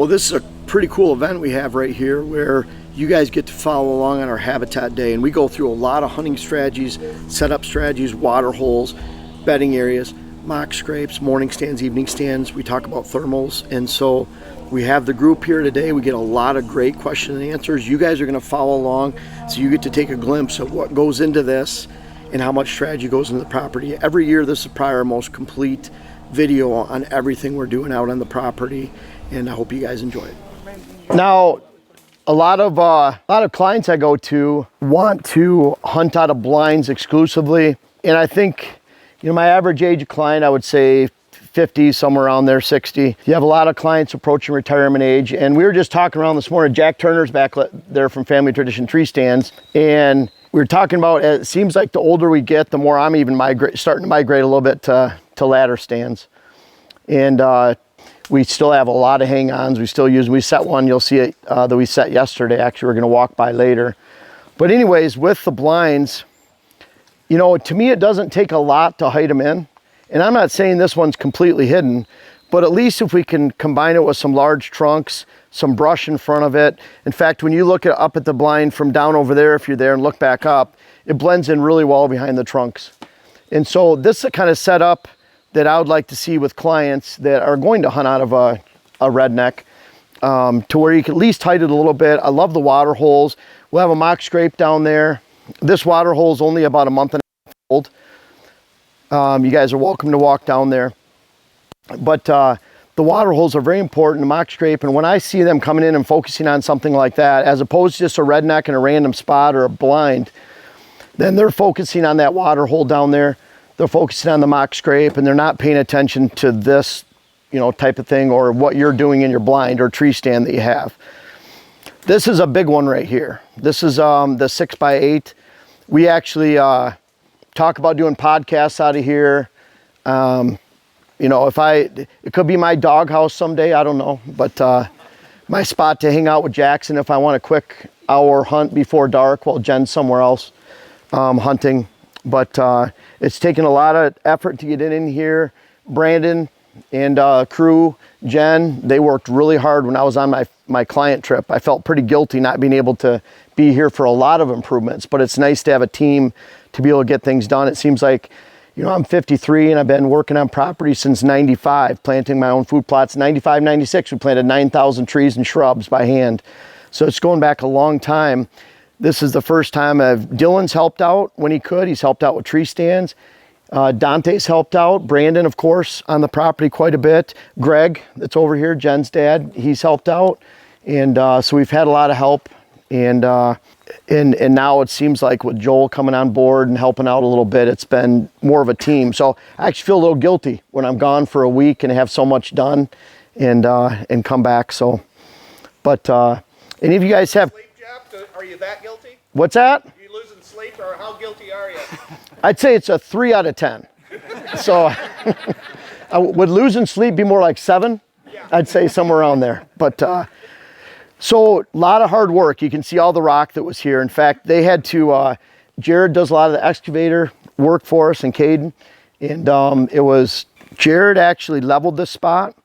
Well, this is a pretty cool event we have right here where you guys get to follow along on our Habitat Day, and we go through a lot of hunting strategies, setup strategies, water holes, bedding areas, mock scrapes, morning stands, evening stands. We talk about thermals, and so we have the group here today. We get a lot of great question and answers. You guys are going to follow along, so you get to take a glimpse of what goes into this and how much strategy goes into the property. Every year, this is probably our most complete video on everything we're doing out on the property, and I hope you guys enjoy it. Now, a lot of clients I go to want to hunt out of blinds exclusively, and I think, you know, my average age of client, I would say 50, somewhere around there, 60. You have a lot of clients approaching retirement age, and we were just talking around this morning. Jack Turner's back there from Family Tradition Tree Stands, and we were talking about, it seems like the older we get, the more I'm even starting to migrate a little bit to ladder stands. And we still have a lot of hang-ons. We still use, we set one, you'll see it that we set yesterday. Actually, we're gonna walk by later. But anyways, with the blinds, you know, to me, it doesn't take a lot to hide them in. And I'm not saying this one's completely hidden, but at least if we can combine it with some large trunks, some brush in front of it. In fact, when you look up at the blind from down over there, if you're there and look back up, it blends in really well behind the trunks. And so this is the kind of setup that I would like to see with clients that are going to hunt out of a redneck, to where you can at least hide it a little bit. I love the water holes. We'll have a mock scrape down there. This water hole is only about a month and a half old. You guys are welcome to walk down there. But the water holes are very important, the mock scrape, and when I see them coming in and focusing on something like that, as opposed to just a redneck in a random spot or a blind, then they're focusing on that water hole down there. They're focusing on the mock scrape, and they're not paying attention to this, you know, type of thing, or what you're doing in your blind or tree stand that you have. This is a big one right here. This is the 6x8. We actually talk about doing podcasts out of here. You know, it could be my doghouse someday, I don't know, but my spot to hang out with Jackson if I want a quick hour hunt before dark while Jen's somewhere else hunting. But it's taken a lot of effort to get in here. Brandon and crew, Jen, they worked really hard when I was on my client trip. I felt pretty guilty not being able to be here for a lot of improvements, but it's nice to have a team to be able to get things done. It seems like, you know, I'm 53 and I've been working on property since 95, planting my own food plots. 95, 96, we planted 9,000 trees and shrubs by hand. So it's going back a long time. This is the first time Dylan's helped out when he could. He's helped out with tree stands. Dante's helped out. Brandon, of course, on the property quite a bit. Greg, that's over here, Jen's dad, he's helped out. And so we've had a lot of help. And now it seems like with Joel coming on board and helping out a little bit, it's been more of a team. So I actually feel a little guilty when I'm gone for a week and have so much done and come back. So, but any of you guys have... Sleep, Jeff? Are you that guilty? What's that? Are you losing sleep, or how guilty are you? I'd say it's a 3 out of 10. So would losing sleep be more like 7? Yeah. I'd say somewhere around there. But so a lot of hard work. You can see all the rock that was here. In fact, they had to, Jared does a lot of the excavator work for us, and Caden. And it was, Jared actually leveled this spot.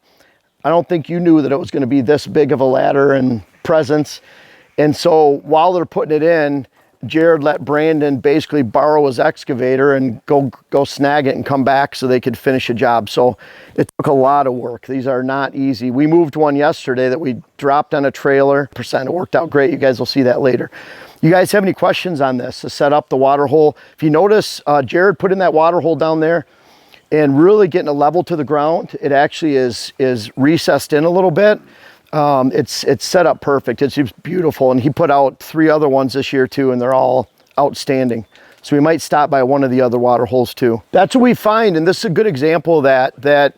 I don't think you knew that it was going to be this big of a ladder and presence. And so while they're putting it in, Jared let Brandon basically borrow his excavator and go snag it and come back so they could finish a job. So it took a lot of work. These are not easy. We moved one yesterday that we dropped on a trailer. It worked out great. You guys will see that later. You guys have any questions on this to set up the water hole? If you notice, Jared put in that water hole down there and really getting a level to the ground. It actually is recessed in a little bit. It's set up perfect. It's just beautiful. And he put out 3 other ones this year too, and they're all outstanding. So we might stop by one of the other water holes too. That's what we find. And this is a good example of that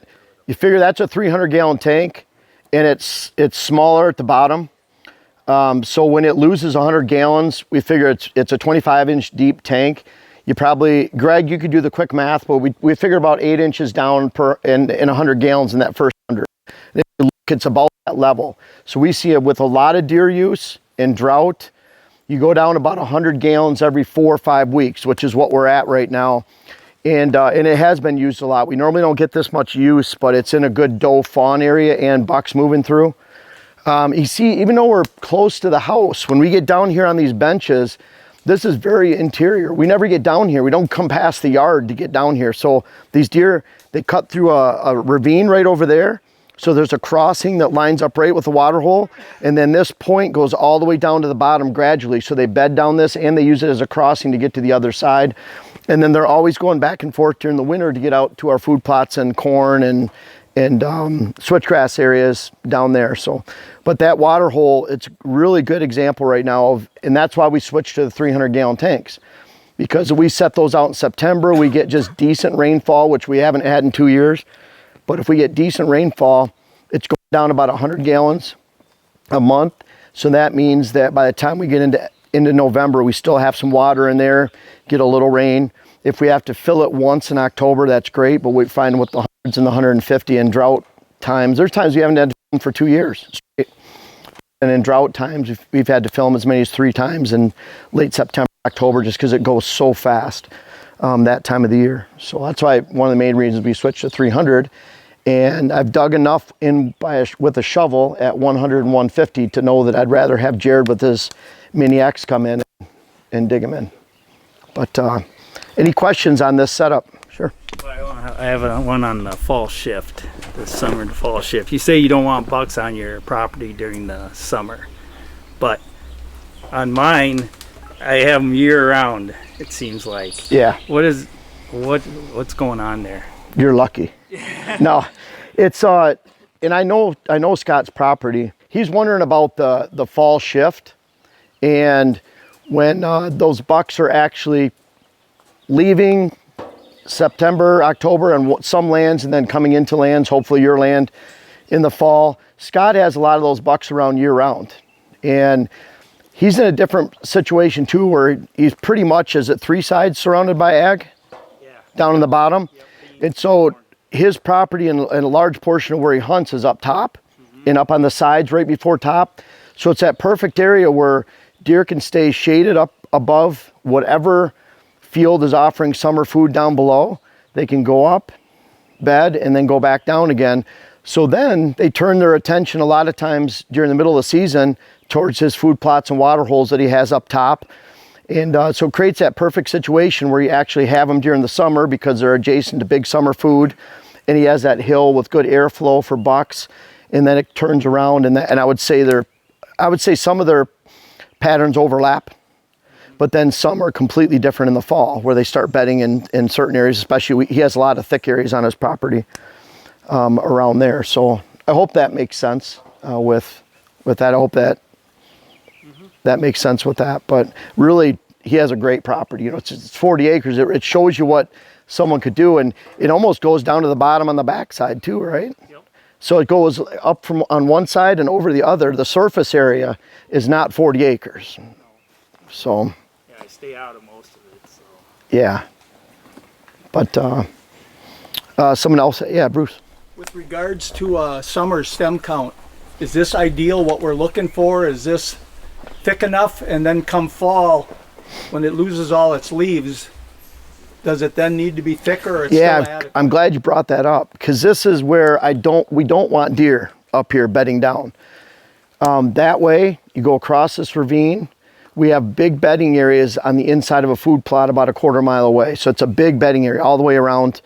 you figure that's a 300-gallon tank, and it's smaller at the bottom. So when it loses 100 gallons, we figure it's a 25-inch deep tank. You probably, Greg, you could do the quick math, but we figure about 8 inches down in 100 gallons in that first 100. And if you look, it's about that level. So we see it with a lot of deer use and drought. You go down about 100 gallons every 4 or 5 weeks, which is what we're at right now. And it has been used a lot. We normally don't get this much use, but it's in a good doe fawn area and bucks moving through. You see, even though we're close to the house, when we get down here on these benches, this is very interior. We never get down here. We don't come past the yard to get down here. So these deer, they cut through a ravine right over there. So there's a crossing that lines up right with the water hole. And then this point goes all the way down to the bottom gradually. So they bed down this and they use it as a crossing to get to the other side. And then they're always going back and forth during the winter to get out to our food plots and corn and switchgrass areas down there. So, but that water hole, it's a really good example right now of, and that's why we switched to the 300-gallon tanks, because if we set those out in September, we get just decent rainfall, which we haven't had in 2 years. But if we get decent rainfall, it's going down about 100 gallons a month. So that means that by the time we get into November, we still have some water in there, get a little rain. If we have to fill it once in October, that's great. But we find with the hundreds and the 150 in drought times, there's times we haven't had to film for 2 years straight. And in drought times, we've had to film as many as 3 times in late September, October, just because it goes so fast that time of the year. So that's why one of the main reasons we switched to 300. And I've dug enough in with a shovel at 100 and 150 to know that I'd rather have Jared with his Mini X come in and dig them in. But any questions on this setup? Sure. I have one on the fall shift, the summer to fall shift. You say you don't want bucks on your property during the summer, but on mine, I have them year round, it seems like. Yeah. What's going on there? You're lucky. No, it's and I know Scott's property. He's wondering about the fall shift, and when those bucks are actually leaving September, October, and some lands, and then coming into lands, hopefully your land, in the fall. Scott has a lot of those bucks around year round, and he's in a different situation too, where he's pretty much, is it 3 sides surrounded by ag? Yeah. Down in the bottom. Yep. And so his property and a large portion of where he hunts is up top and up on the sides right before top. So it's that perfect area where deer can stay shaded up above whatever field is offering summer food down below. They can go up, bed, and then go back down again. So then they turn their attention a lot of times during the middle of the season towards his food plots and water holes that he has up top. And so it creates that perfect situation where you actually have them during the summer because they're adjacent to big summer food, and he has that hill with good airflow for bucks, and then it turns around, and I would say some of their patterns overlap, but then some are completely different in the fall where they start bedding in certain areas. Especially he has a lot of thick areas on his property around there. So I hope that makes sense with that. I hope that that makes sense with that. But really, he has a great property. You know, it's 40 acres. It shows you what someone could do, and it almost goes down to the bottom on the backside too, right? Yep. So it goes up from on one side and over the other. The surface area is not 40 acres. No. So. Yeah, I stay out of most of it. So. Yeah. But someone else, yeah, Bruce. With regards to summer stem count, is this ideal? What we're looking for? Is this thick enough? And then come fall, when it loses all its leaves, does it then need to be thicker? Or it's still adequate? I'm glad you brought that up, because this is where we don't want deer up here bedding down. That way, you go across this ravine. We have big bedding areas on the inside of a food plot about a quarter mile away. So it's a big bedding area all the way around.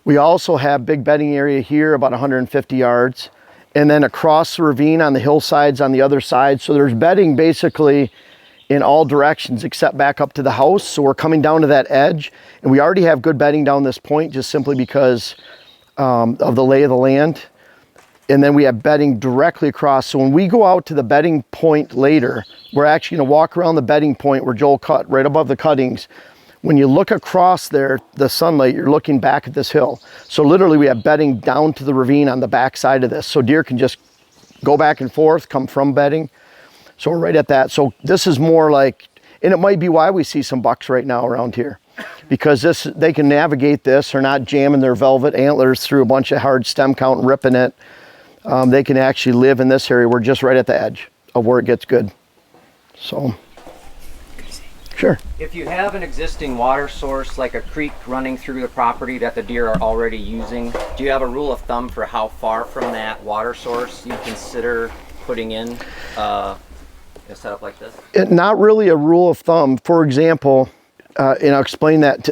We also have big bedding area here about 150 yards. And then across the ravine on the hillsides on the other side. So there's bedding basically in all directions except back up to the house. So we're coming down to that edge. And we already have good bedding down this point just simply because of the lay of the land. And then we have bedding directly across. So when we go out to the bedding point later, we're actually gonna walk around the bedding point where Joel cut, right above the cuttings. When you look across there, the sunlight, you're looking back at this hill. So literally we have bedding down to the ravine on the back side of this. So deer can just go back and forth, come from bedding. So we're right at that. So this is more like, and it might be why we see some bucks right now around here, because they can navigate this. They're not jamming their velvet antlers through a bunch of hard stem count and ripping it. They can actually live in this area. We're just right at the edge of where it gets good. So, sure. If you have an existing water source, like a creek running through the property that the deer are already using, do you have a rule of thumb for how far from that water source you consider putting in a setup like this? Not really a rule of thumb. For example, and I'll explain that.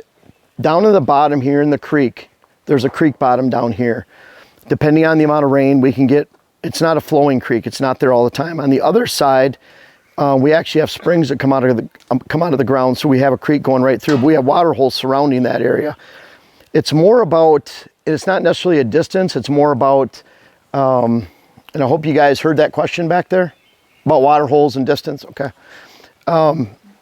Down in the bottom here in the creek, there's a creek bottom down here. Depending on the amount of rain, we can get, it's not a flowing creek. It's not there all the time. On the other side, we actually have springs that come out of the ground, so we have a creek going right through. But we have water holes surrounding that area. It's more about, it's not necessarily a distance. It's more about, and I hope you guys heard that question back there about water holes and distance. Okay.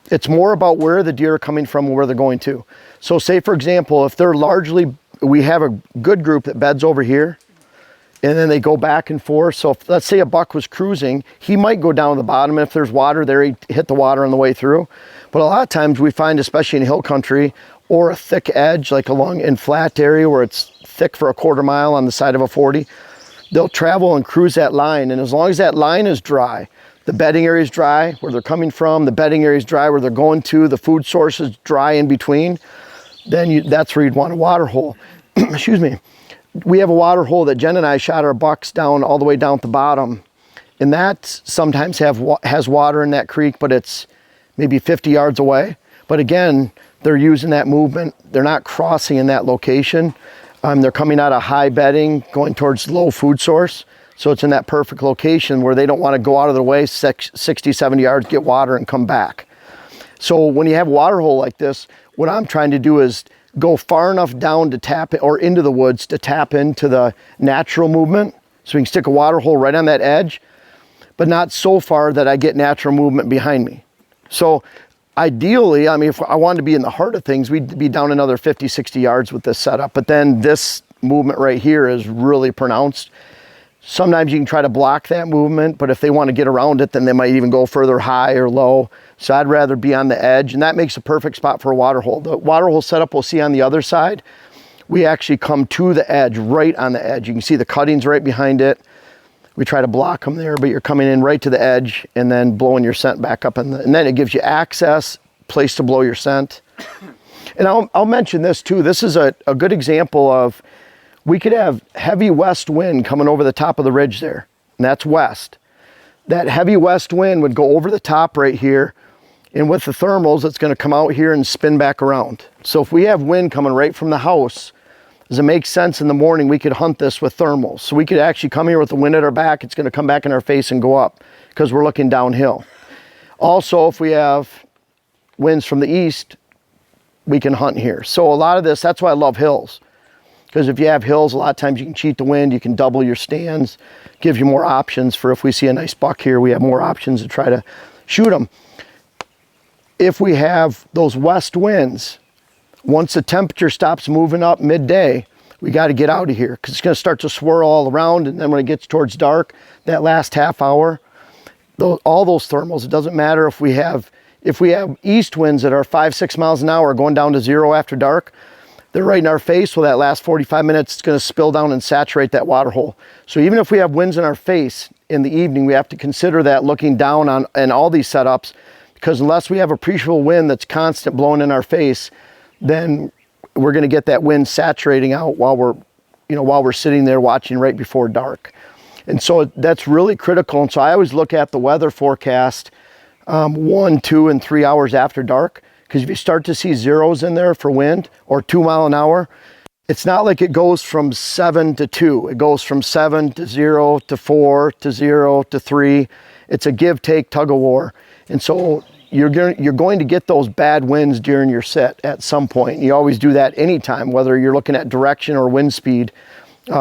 It's more about where the deer are coming from and where they're going to. So say, for example, if they're largely, we have a good group that beds over here, and then they go back and forth. So if, let's say a buck was cruising, he might go down to the bottom, and if there's water there, he'd hit the water on the way through. But a lot of times we find, especially in hill country or a thick edge, like along in flat area where it's thick for a quarter mile on the side of a 40, they'll travel and cruise that line. And as long as that line is dry, the bedding area is dry where they're coming from, the bedding area is dry where they're going to, the food source is dry in between, then that's where you'd want a water hole. Excuse me. We have a water hole that Jen and I shot our bucks down all the way down at the bottom, and that sometimes has water in that creek, but it's maybe 50 yards away. But again, they're using that movement. They're not crossing in that location. They're coming out of high bedding, going towards low food source. So it's in that perfect location where they don't want to go out of their way 60, 70 yards, get water and come back. So when you have a water hole like this, what I'm trying to do is go far enough down to tap it, or into the woods to tap into the natural movement. So we can stick a water hole right on that edge, but not so far that I get natural movement behind me. So ideally, I mean, if I wanted to be in the heart of things, we'd be down another 50, 60 yards with this setup. But then this movement right here is really pronounced. Sometimes you can try to block that movement, but if they want to get around it, then they might even go further high or low. So I'd rather be on the edge, and that makes a perfect spot for a water hole. The water hole setup we'll see on the other side, we actually come to the edge, right on the edge. You can see the cuttings right behind it. We try to block them there, but you're coming in right to the edge and then blowing your scent back up. And then it gives you access, place to blow your scent. And I'll mention this too. This is a good example of, we could have heavy west wind coming over the top of the ridge there, and that's west. That heavy west wind would go over the top right here, and with the thermals, it's going to come out here and spin back around. So if we have wind coming right from the house, does it make sense in the morning, we could hunt this with thermals. So we could actually come here with the wind at our back, it's going to come back in our face and go up because we're looking downhill. Also, if we have winds from the east, we can hunt here. So a lot of this, that's why I love hills. Because if you have hills, a lot of times you can cheat the wind, you can double your stands, gives you more options for if we see a nice buck here, we have more options to try to shoot them. If we have those west winds, once the temperature stops moving up midday, we got to get out of here because it's going to start to swirl all around, and then when it gets towards dark, that last half hour, all those thermals, it doesn't matter if we have east winds that are 5-6 miles an hour going down to 0 after dark, they're right in our face. Well, that last 45 minutes, it's going to spill down and saturate that water hole. So even if we have winds in our face in the evening, we have to consider that looking down on all these setups, because unless we have appreciable wind that's constant blowing in our face, then we're going to get that wind saturating out while we're sitting there watching right before dark. And so that's really critical. And so I always look at the weather forecast 1, 2, and 3 hours after dark. Because if you start to see zeros in there for wind, or 2 mile an hour, it's not like it goes from 7 to 2. It goes from 7 to 0 to 4 to 0 to 3. It's a give, take, tug of war. And so you're going to get those bad winds during your sit at some point. You always do that anytime, whether you're looking at direction or wind speed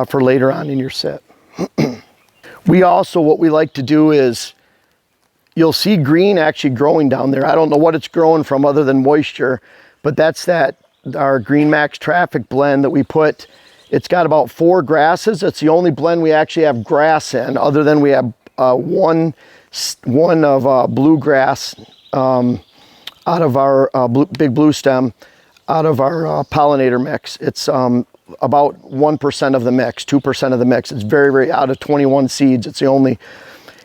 for later on in your sit. We also, what we like to do is, you'll see green actually growing down there. I don't know what it's growing from other than moisture, but that's our Green Max Traffic blend that we put. It's got about 4 grasses. It's the only blend we actually have grass in, other than we have one of bluegrass out of our big blue stem, out of our pollinator mix. It's about 1% of the mix, 2% of the mix. It's very, very, out of 21 seeds, it's the only.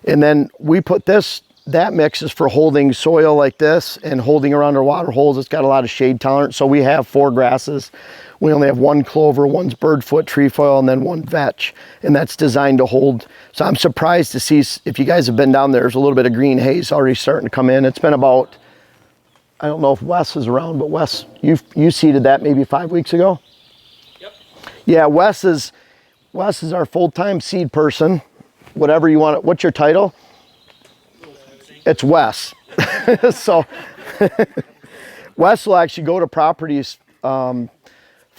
And then we put this that mix is for holding soil like this and holding around our water holes. It's got a lot of shade tolerance. So we have 4 grasses. We only have 1 clover, 1's birdfoot, trefoil, and then 1 vetch. And that's designed to hold. So I'm surprised to see, if you guys have been down there, there's a little bit of green haze already starting to come in. It's been about, I don't know if Wes is around, but Wes, you seeded that maybe 5 weeks ago? Yep. Yeah, Wes is our full-time seed person. Whatever you want. What's your title? It's Wes. So Wes will actually go to properties for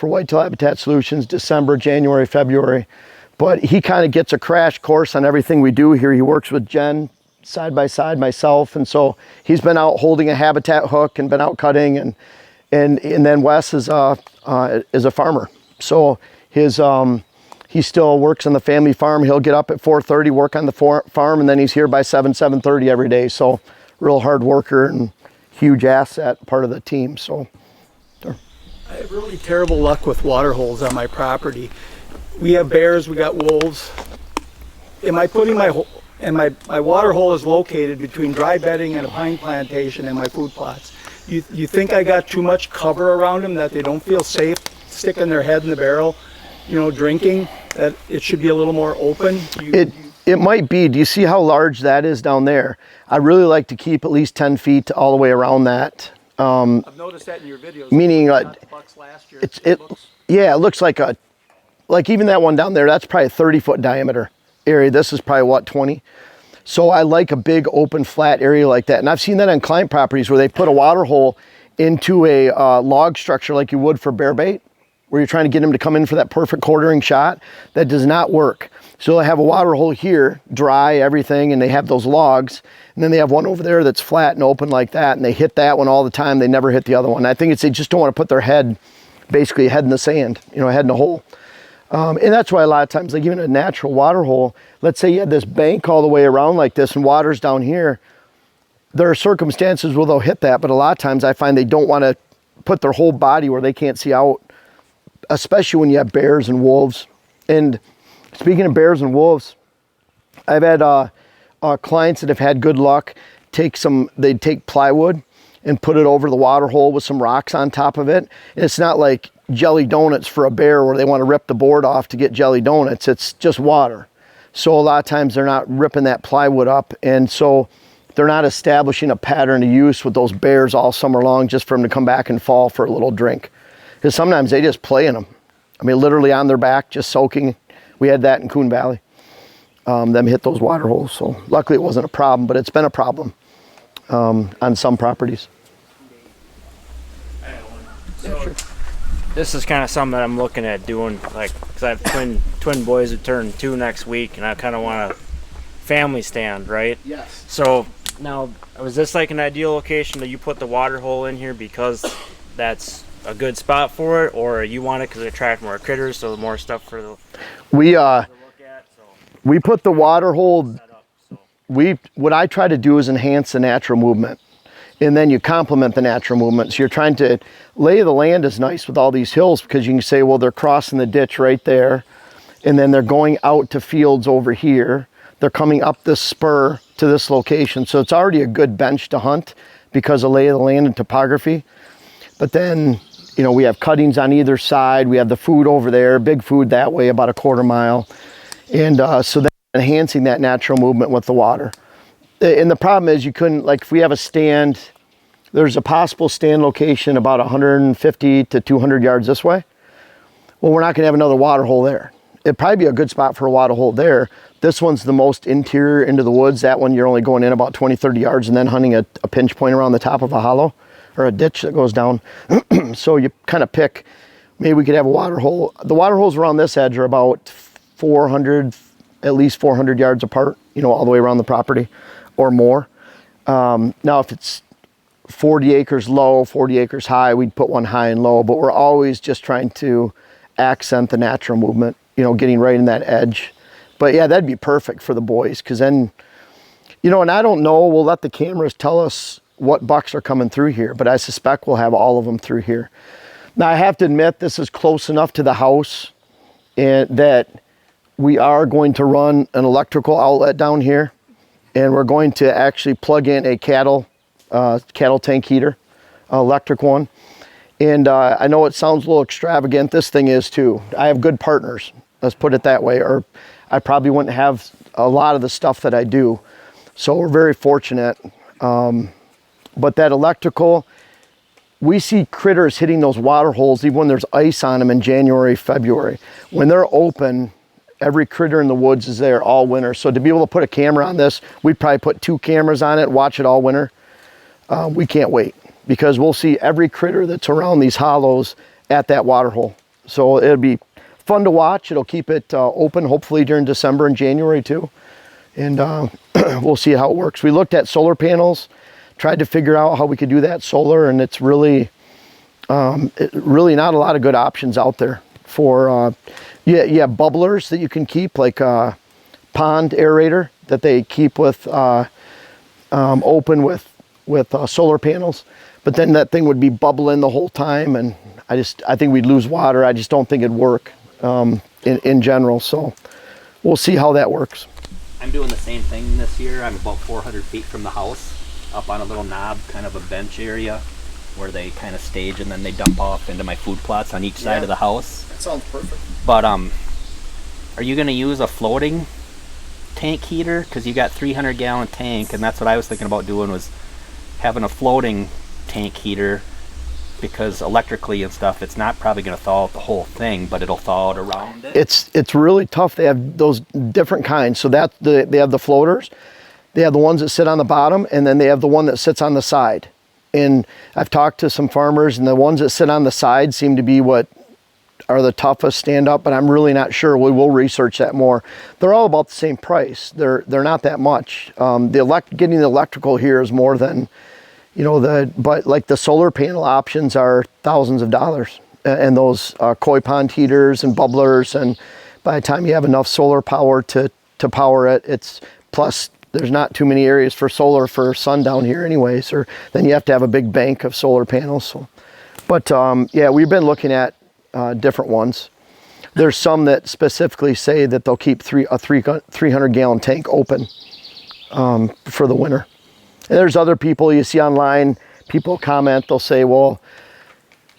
Whitetail Habitat Solutions December, January, February. But he kind of gets a crash course on everything we do here. He works with Jen side by side, myself, and so he's been out holding a habitat hook and been out cutting, and then Wes is a farmer. So he still works on the family farm. He'll get up at 4:30, work on the farm, and then he's here by 7:30 every day. So real hard worker and huge asset, part of the team. So I have really terrible luck with water holes on my property. We have bears, we got wolves. Am I putting my water hole is located between dry bedding and a pine plantation and my food plots. You think I got too much cover around them that they don't feel safe sticking their head in the barrel, drinking, that it should be a little more open? It might be. Do you see how large that is down there? I really like to keep at least 10 feet all the way around that. I've noticed that in your videos. Meaning, bucks last year. It looks like even that one down there, that's probably a 30-foot diameter area. This is probably what, 20? So I like a big open flat area like that. And I've seen that on client properties where they put a water hole into a log structure like you would for bear bait, where you're trying to get them to come in for that perfect quartering shot. That does not work. So they have a water hole here, dry, everything, and they have those logs. And then they have one over there that's flat and open like that, and they hit that one all the time. They never hit the other one. I think they just don't want to put their head, basically head in the sand, head in a hole. And that's why a lot of times, like even a natural water hole, let's say you had this bank all the way around like this and water's down here, there are circumstances where they'll hit that, but a lot of times I find they don't want to put their whole body where they can't see out, especially when you have bears and wolves. And speaking of bears and wolves, I've had clients that have had good luck they'd take plywood and put it over the water hole with some rocks on top of it. And it's not like jelly donuts for a bear where they want to rip the board off to get jelly donuts. It's just water. So a lot of times they're not ripping that plywood up, and so they're not establishing a pattern of use with those bears all summer long just for them to come back and fall for a little drink. Because sometimes they just play in them. I mean, literally on their back, just soaking. We had that in Coon Valley. Them hit those water holes. So luckily it wasn't a problem, but it's been a problem on some properties. So, sure. This is kind of something that I'm looking at doing, because I have twin boys who turn 2 next week, and I kind of want a family stand, right? Yes. So now, was this like an ideal location that you put the water hole in here because that's a good spot for it, or you want it because it attracts more critters, so more stuff for the we to look at? So we put the water hole. set up, so. What I try to do is enhance the natural movement, and then you complement the natural movement. So you're trying to lay the land is nice with all these hills, because you can say, well, they're crossing the ditch right there, and then they're going out to fields over here. They're coming up this spur to this location. So it's already a good bench to hunt because of lay of the land and topography. But then, we have cuttings on either side. We have the food over there, big food that way, about a 1/4 mile. And so then enhancing that natural movement with the water. And the problem is you couldn't, like if we have a stand, there's a possible stand location about 150 to 200 yards this way. Well, we're not gonna have another water hole there. It'd probably be a good spot for a water hole there. This one's the most interior into the woods. That one you're only going in about 20, 30 yards and then hunting a pinch point around the top of a hollow or a ditch that goes down. So you kind of pick, maybe we could have a water hole. The water holes around this edge are about 400, at least 400 yards apart, all the way around the property or more. Now if it's 40 acres low, 40 acres high, we'd put one high and low, but we're always just trying to accent the natural movement, getting right in that edge. But yeah, that'd be perfect for the boys, because then, and I don't know, we'll let the cameras tell us what bucks are coming through here, but I suspect we'll have all of them through here. Now I have to admit, this is close enough to the house that we are going to run an electrical outlet down here. and we're going to actually plug in a cattle tank heater, electric one. And I know it sounds a little extravagant. This thing is too. I have good partners, let's put it that way, or I probably wouldn't have a lot of the stuff that I do. So we're very fortunate. But that electrical, we see critters hitting those water holes even when there's ice on them in January, February. When they're open, every critter in the woods is there all winter. So to be able to put a camera on this, we'd probably put 2 cameras on it, watch it all winter. We can't wait, because we'll see every critter that's around these hollows at that water hole. So it'll be fun to watch. It'll keep it open, hopefully during December and January too. And we'll see how it works. We looked at solar panels, tried to figure out how we could do that solar, and it's really not a lot of good options out there for, yeah, bubblers that you can keep, like a pond aerator that they keep with, open with solar panels. But then that thing would be bubbling the whole time, and I think we'd lose water. I just don't think it'd work in general. So we'll see how that works. I'm doing the same thing this year. I'm about 400 feet from the house, up on a little knob, kind of a bench area where they kind of stage and then they dump off into my food plots on each side of the house. That sounds perfect. But are you going to use a floating tank heater? Because you got 300-gallon tank, and that's what I was thinking about doing, was having a floating tank heater, because electrically and stuff, it's not probably going to thaw out the whole thing, but it'll thaw out around it. It's really tough. They have those different kinds. So they have the floaters, they have the ones that sit on the bottom, and then they have the one that sits on the side. And I've talked to some farmers, and the ones that sit on the side seem to be what are the toughest stand up, but I'm really not sure. We will research that more. They're all about the same price. They're not that much. Getting the electrical here is more than, but like the solar panel options are thousands of dollars, and those koi pond heaters and bubblers, and by the time you have enough solar power to power it, it's plus there's not too many areas for solar for sun down here anyways, or then you have to have a big bank of solar panels. So, but yeah, we've been looking at different ones. There's some that specifically say that they'll keep a 300-gallon tank open for the winter. And there's other people you see online, people comment, they'll say, well,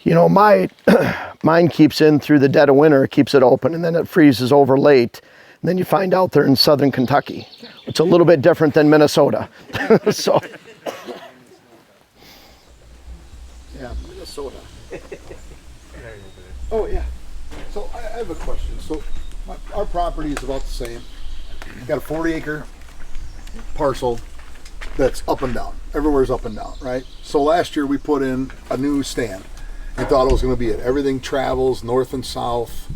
mine keeps in through the dead of winter, it keeps it open, and then it freezes over late. And then you find out they're in southern Kentucky. It's a little bit different than Minnesota. So, yeah, Minnesota. Oh, yeah. So I have a question. So our property is about the same. Got a 40-acre parcel that's up and down. Everywhere's up and down, right? So last year we put in a new stand and thought it was going to be it. Everything travels north and south,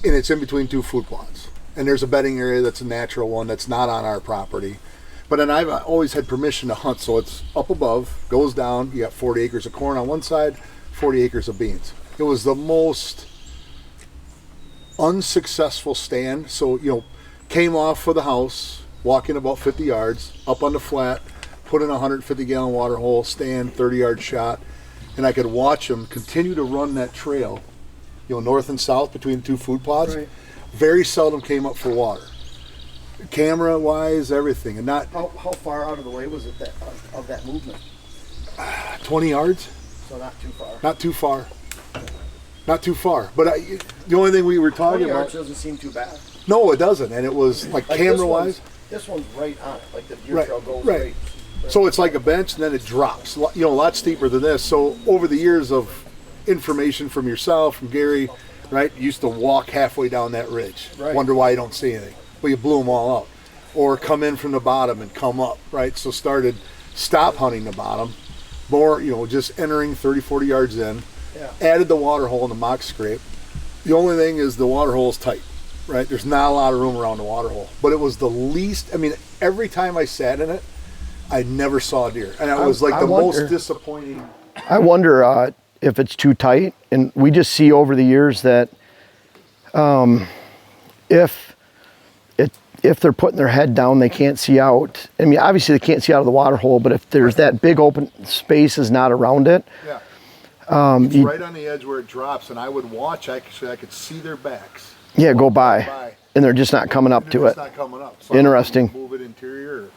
and it's in between 2 food plots. And there's a bedding area that's a natural one that's not on our property. But then I've always had permission to hunt, so it's up above, goes down, you got 40 acres of corn on one side, 40 acres of beans. It was the most unsuccessful stand. So, came off for the house, walking about 50 yards, up on the flat, put in a 150-gallon water hole, stand, 30-yard shot, and I could watch them continue to run that trail, north and south between 2 food plots. Right. Very seldom came up for water. Camera-wise, everything, and not. How far out of the way was it of that movement? 20 yards. So not too far. Not too far. Not too far. But the only thing we were talking 20 yards about doesn't seem too bad. No, it doesn't, and it was like camera-wise. This one's right on it, like the deer trail goes right. So it's like a bench, and then it drops. A lot steeper than this. So over the years of information from yourself, from Gary, right, you used to walk halfway down that ridge. Right. Wonder why you don't see anything. Well, you blew them all up, or come in from the bottom and come up, right? So stop hunting the bottom, more, just entering 30, 40 yards in. Yeah. Added the water hole and the mock scrape. The only thing is the water hole is tight, right? There's not a lot of room around the water hole, but it was the least. I mean, every time I sat in it, I never saw a deer, and it was like the most disappointing. I wonder if it's too tight, and we just see over the years that if they're putting their head down, they can't see out. I mean, obviously they can't see out of the water hole, but if there's that big open space is not around it. Yeah. It's right on the edge where it drops, and I would watch. I could see their backs. Yeah, go by, and they're just not coming up to it. It's not coming up. So interesting. Move it interior.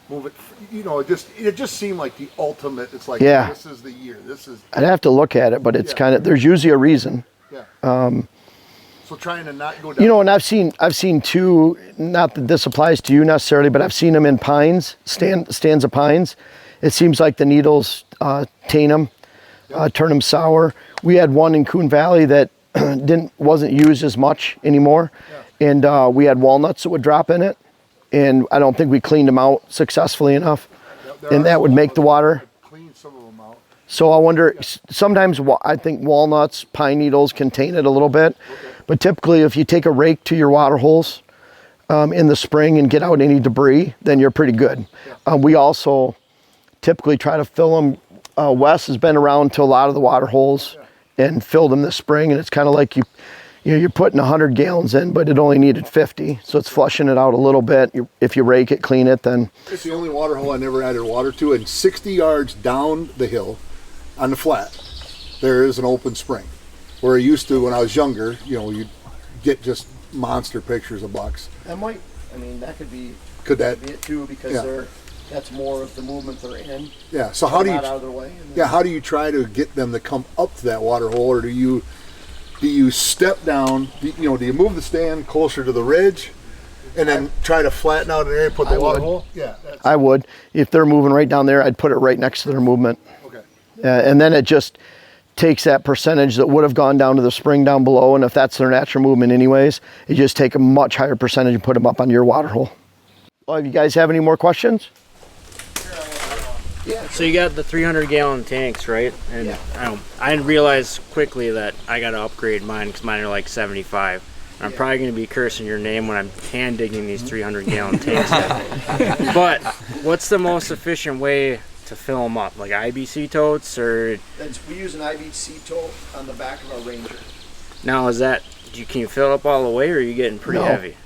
move it. You know, it just seemed like the ultimate. It's like, Yeah. this is the year. This is. I'd have to look at it, but it's Yeah. kind of, there's usually a reason. Yeah. So trying to not go down. You know, and I've seen two, not that this applies to you necessarily, but I've seen them in pines, stands of pines. It seems like the needles taint them, turn them sour. We had one in Coon Valley that wasn't used as much anymore. Yeah. And we had walnuts that would drop in it. And I don't think we cleaned them out successfully enough. And that would make the water. Clean some of them out. So I wonder, sometimes I think walnuts, pine needles can taint it a little bit. Okay. But typically if you take a rake to your water holes in the spring and get out any debris, then you're pretty good. Yeah. We also typically try to fill them. Wes has been around to a lot of the water holes and filled them this spring. And it's kind of like you're putting 100 gallons in, but it only needed 50. So it's flushing it out a little bit. If you rake it, clean it, then. It's the only water hole I never added water to. And 60 yards down the hill on the flat, there is an open spring. Where I used to, when I was younger, you know, you'd get just monster pictures of bucks. That might, that could be. Could that be it too, because that's more of the movement they're in. Yeah. So how do you? Out of their way. How do you try to get them to come up to that water hole, or do you step down? Do you move the stand closer to the ridge, and then try to flatten out an area, put the water hole? Yeah. I would. If they're moving right down there, I'd put it right next to their movement. Okay. And then it just takes that percentage that would have gone down to the spring down below, and if that's their natural movement anyways, you just take a much higher percentage and put them up on your water hole. Well, if you guys have any more questions? Yeah. So you got the 300-gallon tanks, right? And I realized quickly that I got to upgrade mine because mine are like 75. I'm probably going to be cursing your name when I'm hand digging these 300-gallon tanks. But what's the most efficient way to fill them up? Like IBC totes, or? We use an IBC tote on the back of our Ranger. Now can you fill it up all the way, or are you getting pretty heavy?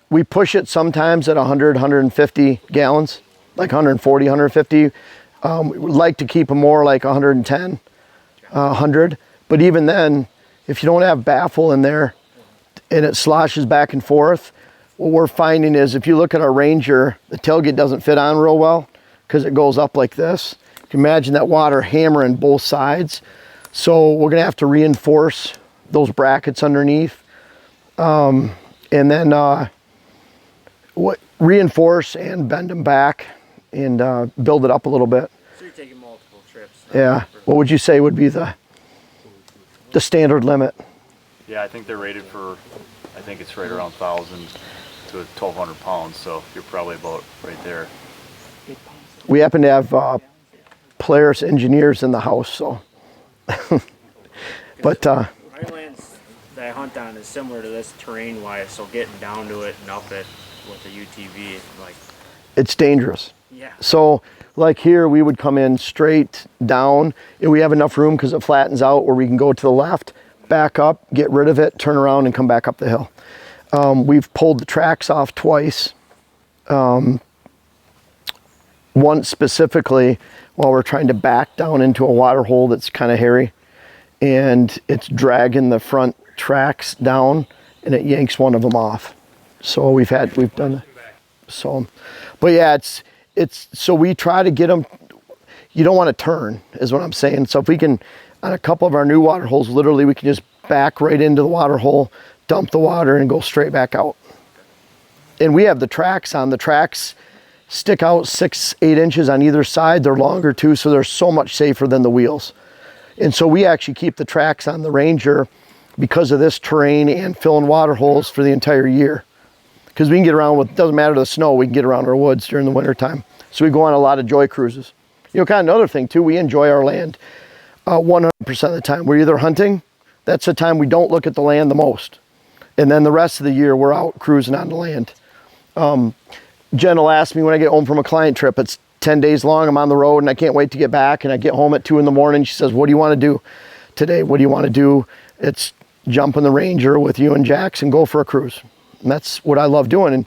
We push it sometimes at 100, 150 gallons, like 140, 150. We would like to keep them more like 110, 100. But even then, if you don't have baffle in there and it sloshes back and forth, what we're finding is if you look at our Ranger, the tailgate doesn't fit on real well because it goes up like this. You can imagine that water hammering both sides. So we're gonna have to reinforce those brackets underneath. And then reinforce and bend them back and build it up a little bit. So you're taking multiple trips. Yeah. What would you say would be the standard limit? Yeah, I think they're rated for, I think it's right around 1,000 to 1,200 pounds, so you're probably about right there. We happen to have Polaris engineers in the house, so. But my lands that I hunt on is similar to this terrain-wise, so getting down to it and up it with the UTV, like. It's dangerous. Yeah. So, like here, we would come in straight down. And we have enough room because it flattens out where we can go to the left, back up, get rid of it, turn around, and come back up the hill. We've pulled the tracks off twice. Once specifically while we're trying to back down into a water hole that's kind of hairy, and it's dragging the front tracks down, and it yanks one of them off. So we've done so, but yeah, it's so we try to get them. You don't want to turn, is what I'm saying. So if we can, on a couple of our new water holes, literally we can just back right into the water hole, dump the water, and go straight back out. And we have the tracks on. The tracks stick out 6-8 inches on either side. They're longer too, so they're so much safer than the wheels. And so we actually keep the tracks on the Ranger because of this terrain and filling water holes for the entire year. Because we can get around with, doesn't matter the snow, we can get around our woods during the winter time. So we go on a lot of joy cruises. You know, kind of another thing too, we enjoy our land 100% of the time. We're either hunting, that's the time we don't look at the land the most. And then the rest of the year, we're out cruising on the land. Jen will ask me when I get home from a client trip, it's 10 days long, I'm on the road and I can't wait to get back, and I get home at 2 in the morning. She says, what do you want to do today? What do you want to do? It's jump in the Ranger with you and Jax and go for a cruise. And that's what I love doing.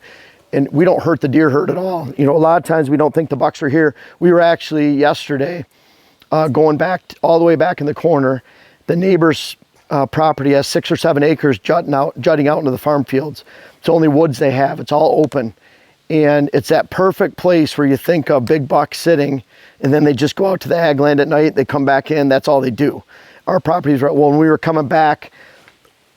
And we don't hurt the deer herd at all. You know, a lot of times we don't think the bucks are here. We were actually yesterday going back all the way back in the corner. The neighbor's property has 6 or 7 acres jutting out into the farm fields. It's only woods they have. It's all open. And it's that perfect place where you think of big bucks sitting, and then they just go out to the ag land at night, they come back in, that's all they do. Our properties, right, well, when we were coming back,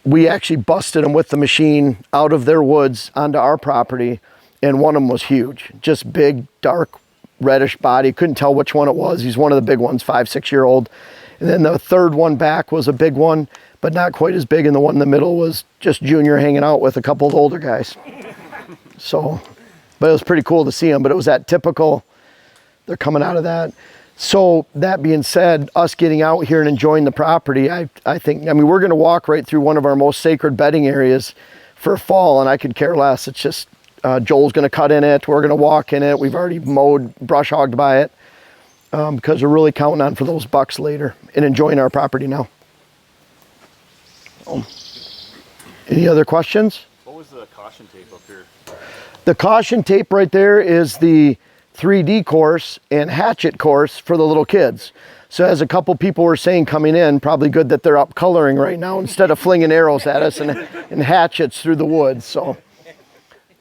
we actually busted them with the machine out of their woods onto our property, and one of them was huge, just big, dark, reddish body. Couldn't tell which one it was. He's one of the big ones, 5-6-year-old. And then the third one back was a big one, but not quite as big, and the one in the middle was just junior hanging out with a couple of older guys. So, but it was pretty cool to see them, but it was that typical, they're coming out of that. So that being said, us getting out here and enjoying the property, I think, I mean, we're gonna walk right through one of our most sacred bedding areas for fall, and I could care less. It's just, Joel's gonna cut in it, we're gonna walk in it, we've already mowed, brush hogged by it, because we're really counting on for those bucks later and enjoying our property now. Any other questions? What was the caution tape up here? The caution tape right there is the 3D course and hatchet course for the little kids. So as a couple people were saying coming in, probably good that they're up coloring right now instead of flinging arrows at us and hatchets through the woods. So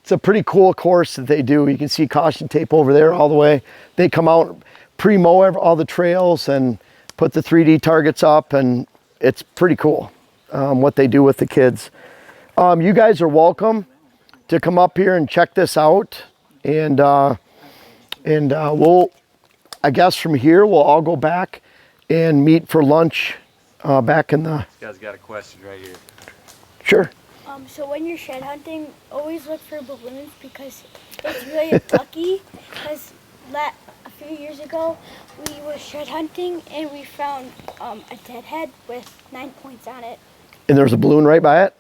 it's a pretty cool course that they do. You can see caution tape over there all the way. They come out, pre-mow all the trails and put the 3D targets up, and it's pretty cool what they do with the kids. You guys are welcome to come up here and check this out, and we'll, I guess from here we'll all go back and meet for lunch back in the. This guy's got a question right here. Sure. So when you're shed hunting, always look for balloons because it's really lucky. Because a few years ago, we were shed hunting and we found a deadhead with 9 points on it. And there's a balloon right by it?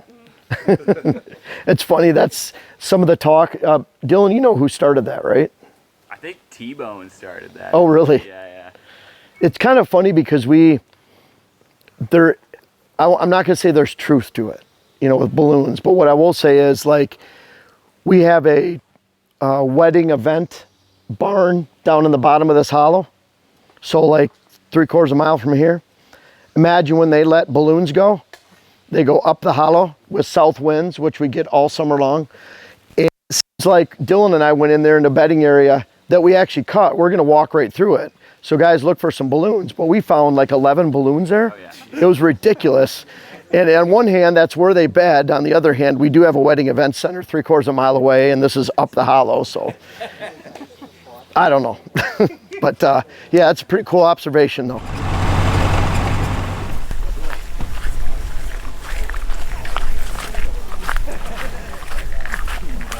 It's funny, that's some of the talk. Dylan, you know who started that, right? I think T-Bone started that. Oh, really? Yeah. It's kind of funny because I'm not going to say there's truth to it, you know, with balloons. But what I will say is, like, we have a wedding event barn down in the bottom of this hollow. So, like, 3/4 mile from here. Imagine when they let balloons go. They go up the hollow with south winds, which we get all summer long. And it's like Dylan and I went in there in the bedding area that we actually cut. We're going to walk right through it. So guys, look for some balloons. But we found like 11 balloons there. Oh, yeah. It was ridiculous. And on one hand, that's where they bed. On the other hand, we do have a wedding event center 3/4 mile away, and this is up the hollow. So I don't know. But yeah, it's a pretty cool observation though.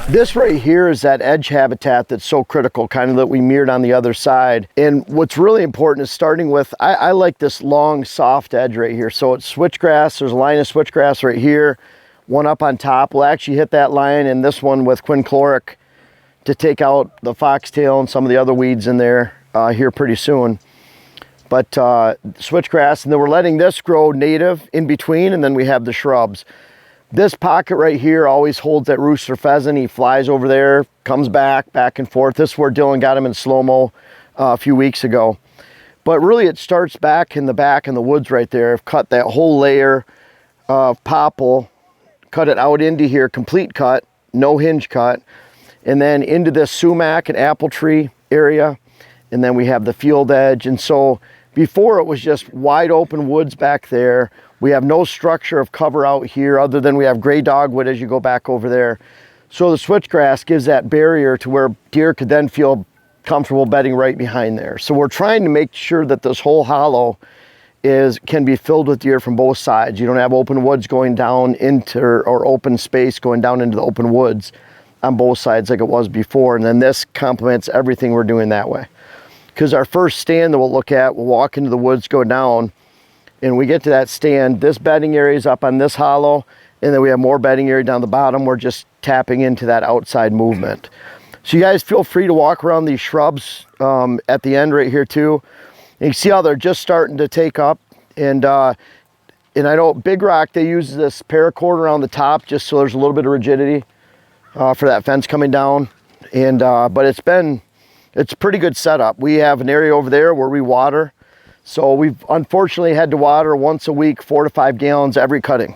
This right here is that edge habitat that's so critical, kind of that we mirrored on the other side. And what's really important is starting with, I like this long, soft edge right here. So it's switchgrass, there's a line of switchgrass right here, one up on top. We'll actually hit that line and this one with quinchloric to take out the foxtail and some of the other weeds in there here pretty soon. But switchgrass, and then we're letting this grow native in between, and then we have the shrubs. This pocket right here always holds that rooster pheasant. He flies over there, comes back and forth. This is where Dylan got him in slow-mo a few weeks ago. But really it starts back in the woods right there. I've cut that whole layer of popple, cut it out into here, complete cut, no hinge cut, and then into this sumac and apple tree area. And then we have the field edge. And so before it was just wide open woods back there. We have no structure of cover out here other than we have gray dogwood as you go back over there. So the switchgrass gives that barrier to where deer could then feel comfortable bedding right behind there. So we're trying to make sure that this whole hollow can be filled with deer from both sides. You don't have open woods going down into, or open space going down into the open woods on both sides like it was before. And then this complements everything we're doing that way. Because our first stand that we'll look at, we'll walk into the woods, go down, and we get to that stand, this bedding area is up on this hollow, and then we have more bedding area down the bottom. We're just tapping into that outside movement. So you guys feel free to walk around these shrubs at the end right here too. And you see how they're just starting to take up. And I know Big Rock, they use this paracord around the top just so there's a little bit of rigidity for that fence coming down. And but it's a pretty good setup. We have an area over there where we water. So we've unfortunately had to water once a week, 4 to 5 gallons every cutting.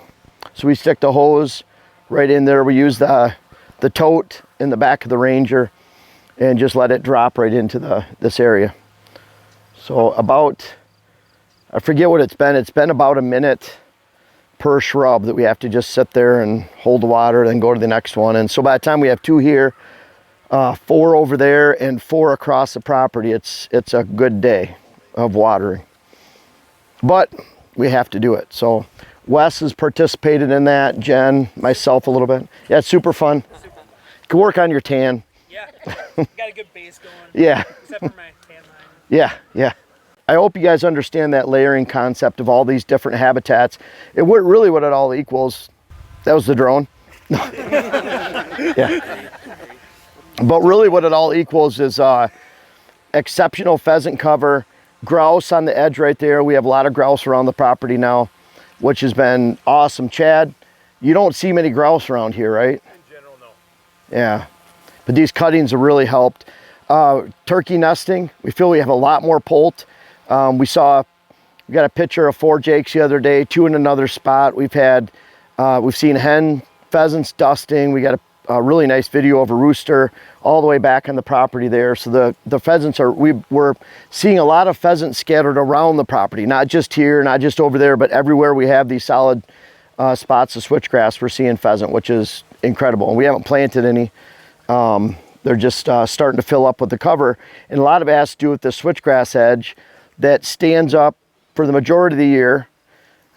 So we stick the hose right in there. We use the the tote in the back of the Ranger and just let it drop right into this area. So about, I forget what it's been about a minute per shrub that we have to just sit there and hold the water, then go to the next one. And so by the time we have 2 here, 4 over there, and 4 across the property, it's a good day of watering. But we have to do it. So Wes has participated in that, Jen, myself a little bit. Yeah, it's super fun. You can work on your tan. Yeah, got a good base going. Yeah. Except for my tan line. Yeah, yeah. I hope you guys understand that layering concept of all these different habitats. Really what it all equals, that was the drone. Yeah. But really what it all equals is exceptional pheasant cover, grouse on the edge right there. We have a lot of grouse around the property now, which has been awesome. Chad, you don't see many grouse around here, right? In general, no. Yeah, but these cuttings have really helped. Turkey nesting, we feel we have a lot more poult. We got a picture of 4 jakes the other day, 2 in another spot. We've seen hen pheasants dusting. We got a really nice video of a rooster all the way back on the property there. So the pheasants we're seeing a lot of pheasants scattered around the property, not just here, not just over there, but everywhere we have these solid spots of switchgrass, we're seeing pheasant, which is incredible. And we haven't planted any. They're just starting to fill up with the cover. And a lot of it has to do with the switchgrass edge that stands up for the majority of the year.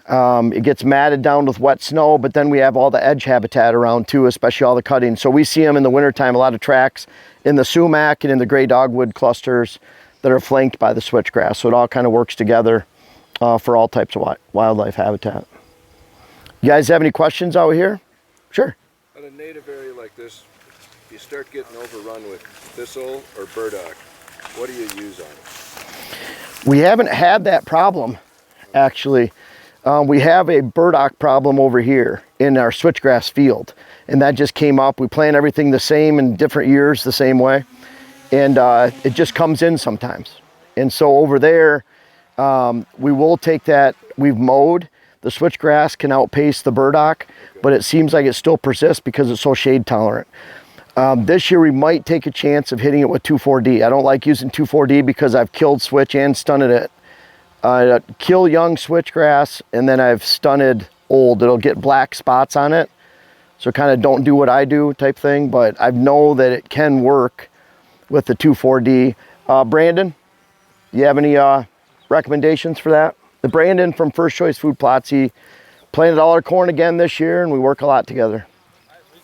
It gets matted down with wet snow, but then we have all the edge habitat around too, especially all the cuttings. So we see them in the wintertime, a lot of tracks in the sumac and in the gray dogwood clusters that are flanked by the switchgrass. So it all kind of works together for all types of wildlife habitat. You guys have any questions out here? Sure. On a native area like this, you start getting overrun with thistle or burdock. What do you use on it? We haven't had that problem, actually. We have a burdock problem over here in our switchgrass field, and that just came up. We plant everything the same in different years the same way, and it just comes in sometimes. And so over there, we will take that. We've mowed. The switchgrass can outpace the burdock, but it seems like it still persists because it's so shade tolerant. This year we might take a chance of hitting it with 2,4-D. I don't like using 2,4-D because I've killed switch and stunted it. Kill young switchgrass, and then I've stunted old. It'll get black spots on it, so kind of don't do what I do type thing, but I know that it can work with the 2,4-D. Brandon, you have any recommendations for that? The Brandon from First Choice Food Plots, he planted all our corn again this year, and we work a lot together. We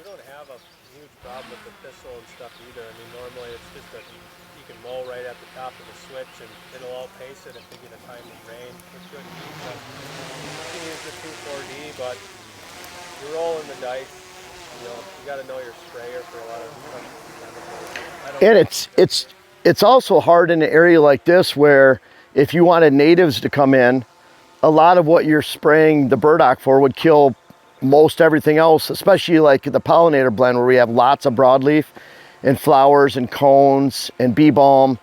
don't have a huge problem with the thistle and stuff either. I mean, normally it's just that you can mow right at the top of the switch and it'll outpace it if they get a timely rain. It's good to use you can use the 2,4-D, but you're rolling the dice. You know, you got to know your sprayer for a lot of chemicals. And it's also hard in an area like this where if you wanted natives to come in, a lot of what you're spraying the burdock for would kill most everything else, especially like the pollinator blend where we have lots of broadleaf and flowers and cones and bee balm,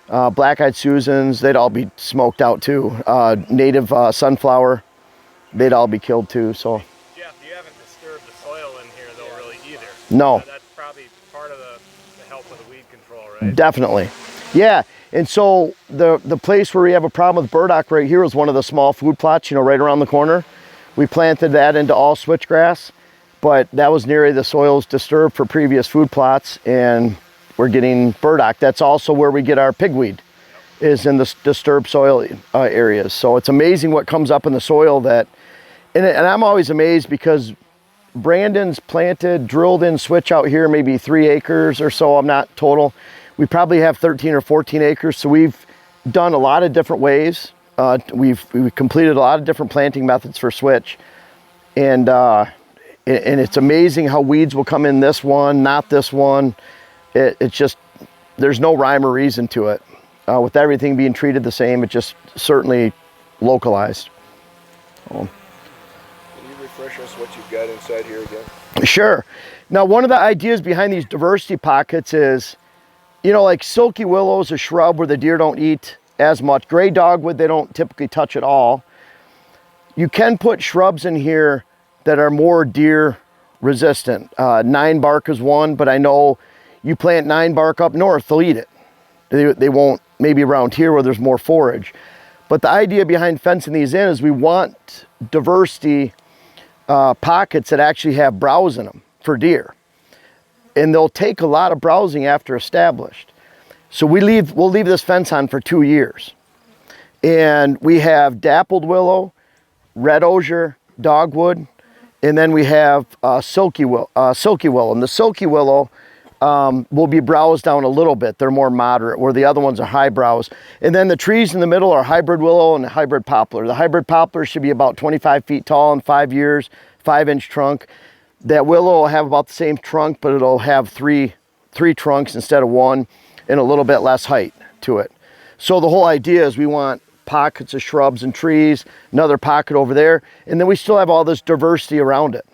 black-eyed Susans, they'd all be smoked out too. Native sunflower, they'd all be killed too. So Jeff, you haven't disturbed the soil in here though really either. No. That's probably part of the help with the weed control, right? Definitely. Yeah, and so the place where we have a problem with burdock right here is one of the small food plots, you know, right around the corner. We planted that into all switchgrass, but that was an area the soil's disturbed for previous food plots, and we're getting burdock. That's also where we get our pigweed, is in the disturbed soil areas. So it's amazing what comes up in the soil that, and I'm always amazed because Brandon's planted, drilled in switch out here, maybe 3 acres or so. I'm not total. We probably have 13 or 14 acres. So we've done a lot of different ways. We've completed a lot of different planting methods for switch. And it's amazing how weeds will come in this one, not this one. It's just, there's no rhyme or reason to it. With everything being treated the same, it just certainly localized. Can you refresh us what you've got inside here again? Sure. Now, one of the ideas behind these diversity pockets is, you know, like silky willow is a shrub where the deer don't eat as much. Gray dogwood, they don't typically touch at all. You can put shrubs in here that are more deer resistant. 9 bark is one, but I know you plant 9 bark up north, they'll eat it. They won't, maybe around here where there's more forage. But the idea behind fencing these in is we want diversity pockets that actually have browse in them for deer. And they'll take a lot of browsing after established. So we'll leave this fence on for 2 years. And we have dappled willow, red osier, dogwood, and then we have silky willow. And the silky willow will be browsed down a little bit. They're more moderate, where the other ones are high browse. And then the trees in the middle are hybrid willow and hybrid poplar. The hybrid poplar should be about 25 feet tall in 5 years, 5-inch trunk. That willow will have about the same trunk, but it'll have three trunks instead of one, and a little bit less height to it. So the whole idea is we want pockets of shrubs and trees, another pocket over there, and then we still have all this diversity around it.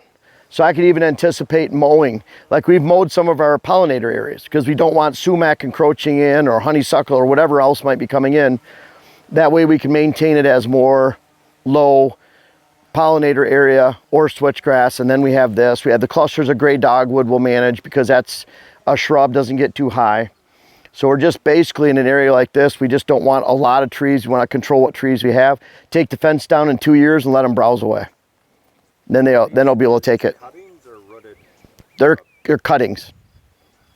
So I could even anticipate mowing. Like we've mowed some of our pollinator areas because we don't want sumac encroaching in or honeysuckle or whatever else might be coming in. That way we can maintain it as more low pollinator area or switchgrass. And then we have this. We have the clusters of gray dogwood we'll manage because that's a shrub, doesn't get too high. So we're just basically in an area like this, we just don't want a lot of trees. We want to control what trees we have. Take the fence down in 2 years and let them browse away. Then they'll be able to take it. Cuttings or rooted? They're cuttings.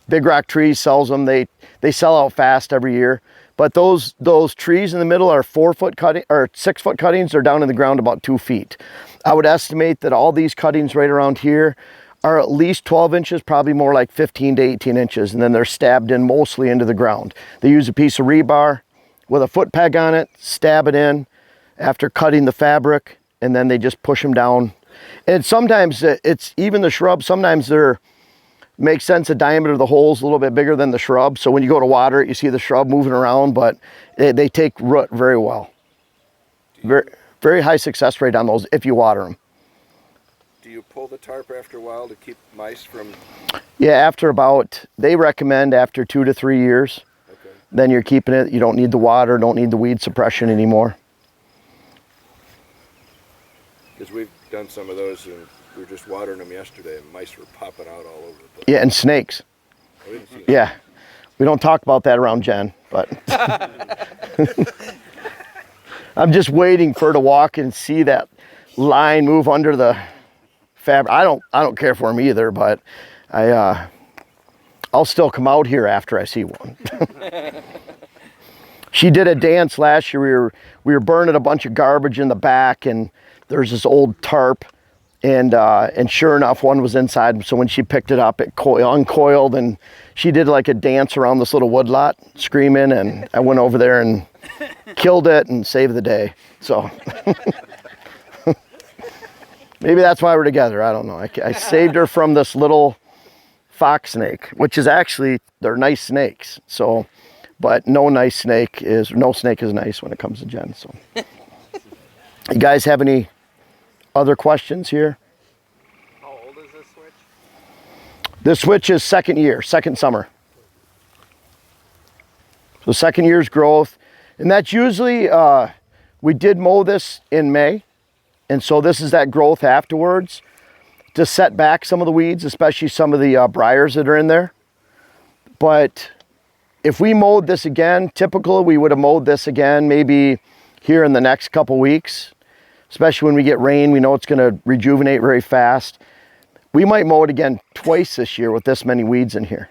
Big Rock Trees sells them. They sell out fast every year. But those trees in the middle are 4-foot cutting or 6-foot cuttings. They're down in the ground about 2 feet. I would estimate that all these cuttings right around here are at least 12 inches, probably more like 15 to 18 inches, and then they're stabbed in mostly into the ground. They use a piece of rebar with a foot peg on it, stab it in after cutting the fabric, and then they just push them down. And sometimes it's even the shrubs, sometimes they're, makes sense, the diameter of the hole's a little bit bigger than the shrub, so when you go to water it, you see the shrub moving around, but they take root very well. Very, very high success rate on those if you water them. Do you pull the tarp after a while to keep mice from? Yeah, after about, they recommend after 2 to 3 years. Okay. Then you're keeping it, you don't need the water, don't need the weed suppression anymore. Because we've done some of those and we were just watering them yesterday and mice were popping out all over the place. Yeah, and snakes. I didn't see Yeah, we don't talk about that around Jen, but I'm just waiting for her to walk and see that line move under the fabric. I don't care for them either, but I'll still come out here after I see one. She did a dance last year. We were burning a bunch of garbage in the back, and there's this old tarp, and sure enough, one was inside. So when she picked it up, it uncoiled, and she did like a dance around this little woodlot, screaming. And I went over there and killed it and saved the day. So. Maybe that's why we're together. I don't know. I saved her from this little fox snake, which is actually, they're nice snakes. So, but no snake is nice when it comes to Jen. So, you guys have any other questions here? How old is this switch? This switch is second summer. So 2nd year's growth. And that's usually, we did mow this in May. And so this is that growth afterwards to set back some of the weeds, especially some of the briars that are in there. But if we mowed this again, typically we would have mowed this again maybe here in the next couple weeks, especially when we get rain. We know it's going to rejuvenate very fast. We might mow it again twice this year with this many weeds in here.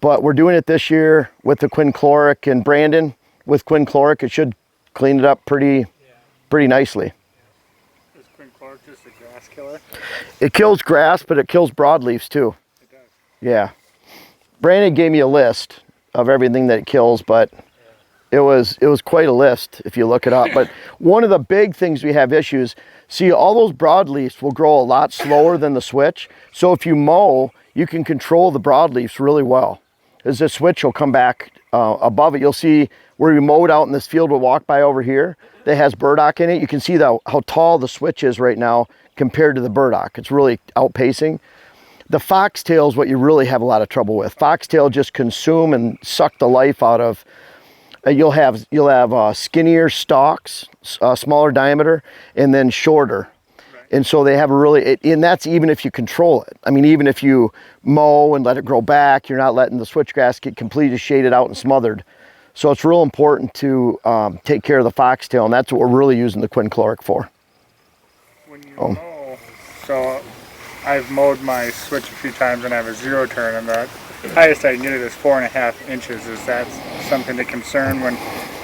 But we're doing it this year with the quinchloric, and Brandon, with quinchloric, it should clean it up pretty nicely. Just a grass killer? It kills grass, but it kills broadleafs too. It does. Yeah. Brandon gave me a list of everything that it kills, but it was quite a list if you look it up. But one of the big things we have issues, see, all those broadleafs will grow a lot slower than the switch. So if you mow, you can control the broadleafs really well. As the switch will come back above it, you'll see where we mowed out in this field we'll walk by over here that has burdock in it. You can see how tall the switch is right now compared to the burdock. It's really outpacing. The foxtail is what you really have a lot of trouble with. Foxtail just consume and suck the life out of. You'll have skinnier stalks, smaller diameter, and then shorter. Right. And so they have a really, and that's even if you control it. I mean, even if you mow and let it grow back, you're not letting the switchgrass get completely shaded out and smothered. So it's real important to take care of the foxtail, and that's what we're really using the quinchloric for. When you mow, so I've mowed my switch a few times and I have a zero turn, and the highest I can get it is 4.5 inches. Is that something to concern when,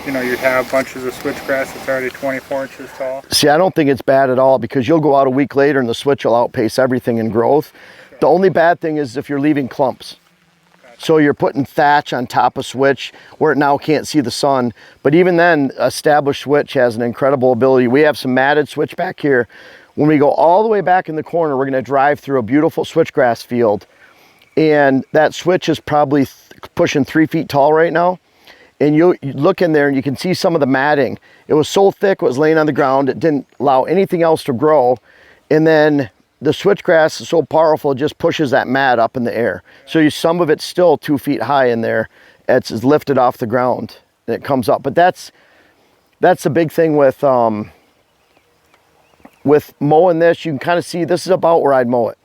you know, you have bunches of switchgrass that's already 24 inches tall? See, I don't think it's bad at all, because you'll go out a week later and the switch will outpace everything in growth. Sure. The only bad thing is if you're leaving clumps. Gotcha. So you're putting thatch on top of switch where it now can't see the sun. But even then, established switch has an incredible ability. We have some matted switch back here. When we go all the way back in the corner, we're going to drive through a beautiful switchgrass field. And that switch is probably pushing 3 feet tall right now. And you look in there and you can see some of the matting. It was so thick, it was laying on the ground, it didn't allow anything else to grow. And then the switchgrass is so powerful, it just pushes that mat up in the air. So some of it's still 2 feet high in there. It's lifted off the ground and it comes up. But that's the big thing with mowing this. You can kind of see this is about where I'd mow it.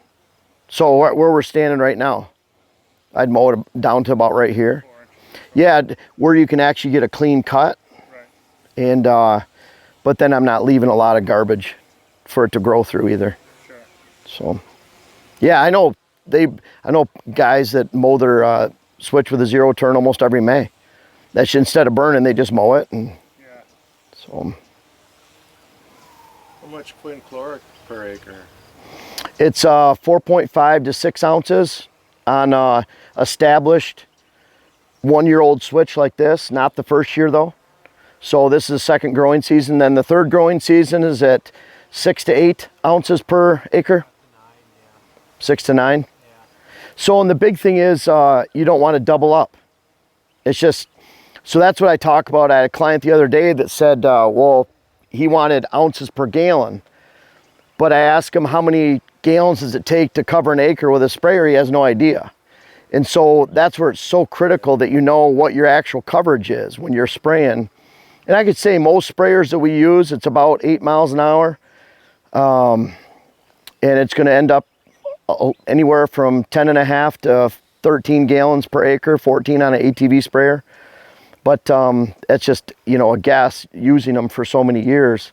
So where we're standing right now, I'd mow it down to about right here. Yeah, where you can actually get a clean cut. Right. And but then I'm not leaving a lot of garbage for it to grow through either. Sure. So yeah, I know guys that mow their switch with a zero turn almost every May. That's instead of burning, they just mow it. And yeah. So how much quinchloric per acre? It's 4.5 to 6 ounces on established 1-year-old switch like this, not the first year though. So this is the second growing season. Then the third growing season is at 6 to 8 ounces per acre. 6 to 9. So, and the big thing is you don't want to double up. It's just, so that's what I talk about. I had a client the other day that said, well, he wanted ounces per gallon. But I asked him how many gallons does it take to cover an acre with a sprayer. He has no idea. And so that's where it's so critical that you know what your actual coverage is when you're spraying. And I could say most sprayers that we use, it's about 8 miles an hour. And it's going to end up anywhere from 10.5 to 13 gallons per acre, 14 on an ATV sprayer. But it's just, you know, a guess using them for so many years.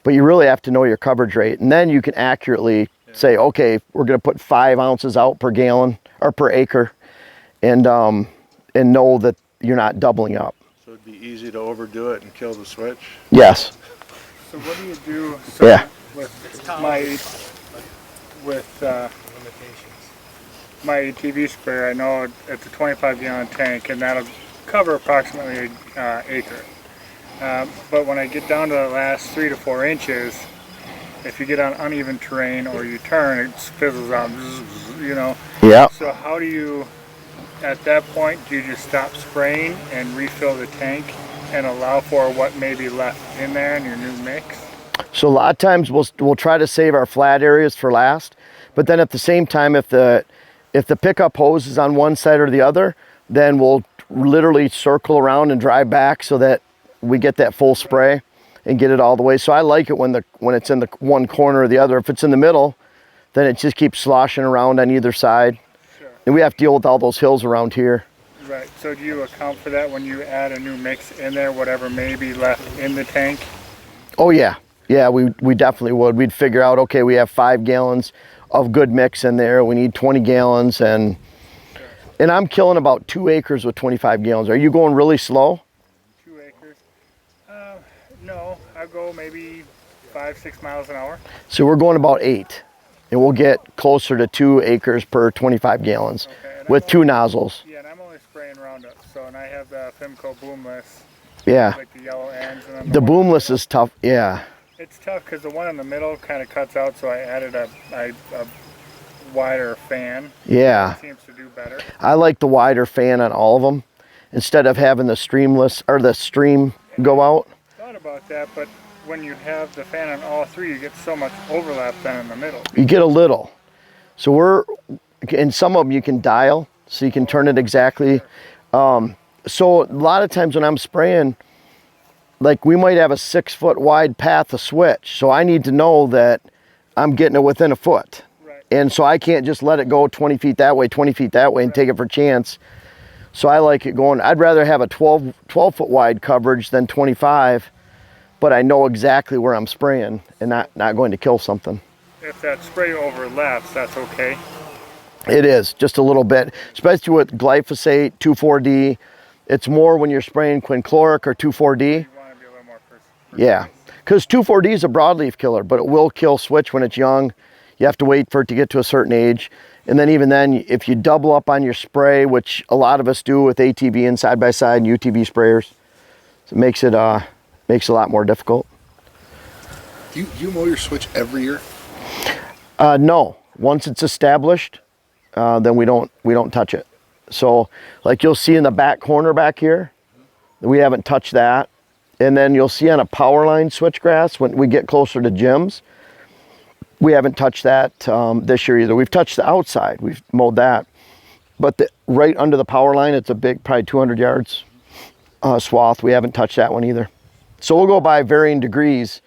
But you really have to know your coverage rate. And then you can accurately say, okay, we're going to put 5 ounces out per gallon or per acre. And know that you're not doubling up. So it'd be easy to overdo it and kill the switch? So Yes. what do you do? So yeah. With my ATV sprayer, I know it's a 25-gallon tank, and that'll cover approximately an acre. But when I get down to the last 3 to 4 inches, if you get on uneven terrain or you turn, it fizzles out, you know. Yeah. So how do you, at that point, do you just stop spraying and refill the tank and allow for what may be left in there in your new mix? So a lot of times we'll try to save our flat areas for last, but then at the same time, if the pickup hose is on one side or the other, then we'll literally circle around and drive back so that we get that full spray and get it all the way. So I like it when it's in the one corner or the other. If it's in the middle, then it just keeps sloshing around on either side. Sure. And we have to deal with all those hills around here. Right. So do you account for that when you add a new mix in there, whatever may be left in the tank? Oh yeah. Yeah, we definitely would. We'd figure out, okay, we have 5 gallons of good mix in there. We need 20 gallons and I'm killing about 2 acres with 25 gallons. Are you going really slow? 2 acres? No, I go maybe 5-6 miles an hour. So we're going about 8, and we'll get closer to 2 acres per 25 gallons with 2 nozzles. Yeah, and I'm only spraying Roundup. So, and I have the Fimco boomless. Yeah. Like the yellow ends. And the boomless is tough. Yeah. It's tough because the one in the middle kind of cuts out, so I added a wider fan. Yeah. It seems to do better. I like the wider fan on all of them instead of having the streamless or the stream go out. Thought about that, but when you have the fan on all 3, you get so much overlap then in the middle. You get a little. So in some of them you can dial, so you can turn it exactly. So a lot of times when I'm spraying, like we might have a 6-foot wide path to switch. So I need to know that I'm getting it within a foot. And so I can't just let it go 20 feet that way, 20 feet that way and take it for chance. So I like it going, I'd rather have a 12 foot wide coverage than 25, but I know exactly where I'm spraying and not going to kill something. If that spray overlaps, that's okay. It is, just a little bit, especially with glyphosate, 2,4-D. It's more when you're spraying quinchloric or 2,4-D. Yeah, because 2,4-D is a broadleaf killer, but it will kill switch when it's young. You have to wait for it to get to a certain age. And then even then, if you double up on your spray, which a lot of us do with ATV and side-by-side and UTV sprayers, it makes it a lot more difficult. Do you mow your switch every year? No, once it's established, then we don't touch it. So like you'll see in the back corner back here, we haven't touched that. And then you'll see on a power line switchgrass, when we get closer to gyms, we haven't touched that this year either. We've touched the outside, we've mowed that. But right under the power line, it's a big, probably 200 yards swath. We haven't touched that one either. So we'll go by varying degrees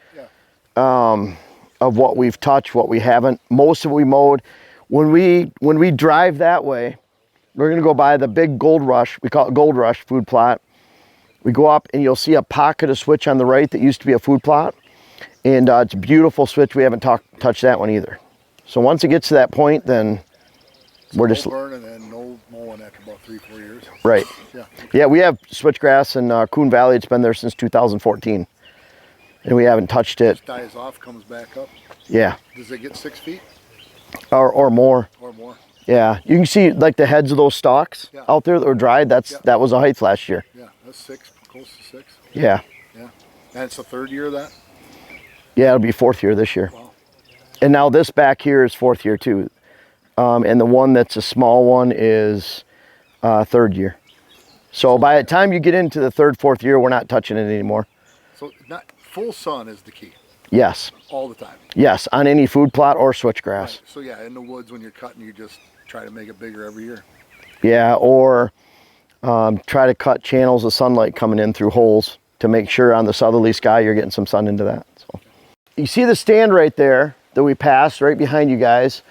of what we've touched, what we haven't. Most of it we mowed. When we drive that way, we're gonna go by the big Gold Rush, we call it Gold Rush food plot. We go up and you'll see a pocket of switch on the right that used to be a food plot. And it's a beautiful switch. We haven't touched that one either. So once it gets to that point, then we're just burning and no mowing after about 3-4 years. Right. Yeah. Yeah, we have switchgrass in Coon Valley. It's been there since 2014. And we haven't touched it. It dies off, comes back up. Yeah. Does it get 6 feet? Or more. Or more. Yeah. You can see like the heads of those stalks out there that were dried. That was a height last year. Yeah, that's 6, close to 6. Yeah. Yeah. And it's the 3rd year of that? Yeah, it'll be 4th year this year. Wow. And now this back here is 4th year too. And the one that's a small one is 3rd year. So by the time you get into the 3rd, 4th year, we're not touching it anymore. So not full sun is the key. Yes. All the time. Yes, on any food plot or switchgrass. Right. So yeah, in the woods when you're cutting, you just try to make it bigger every year. Yeah, or try to cut channels of sunlight coming in through holes to make sure on the southerly sky you're getting some sun into that. So you see the stand right there that we passed right behind you guys.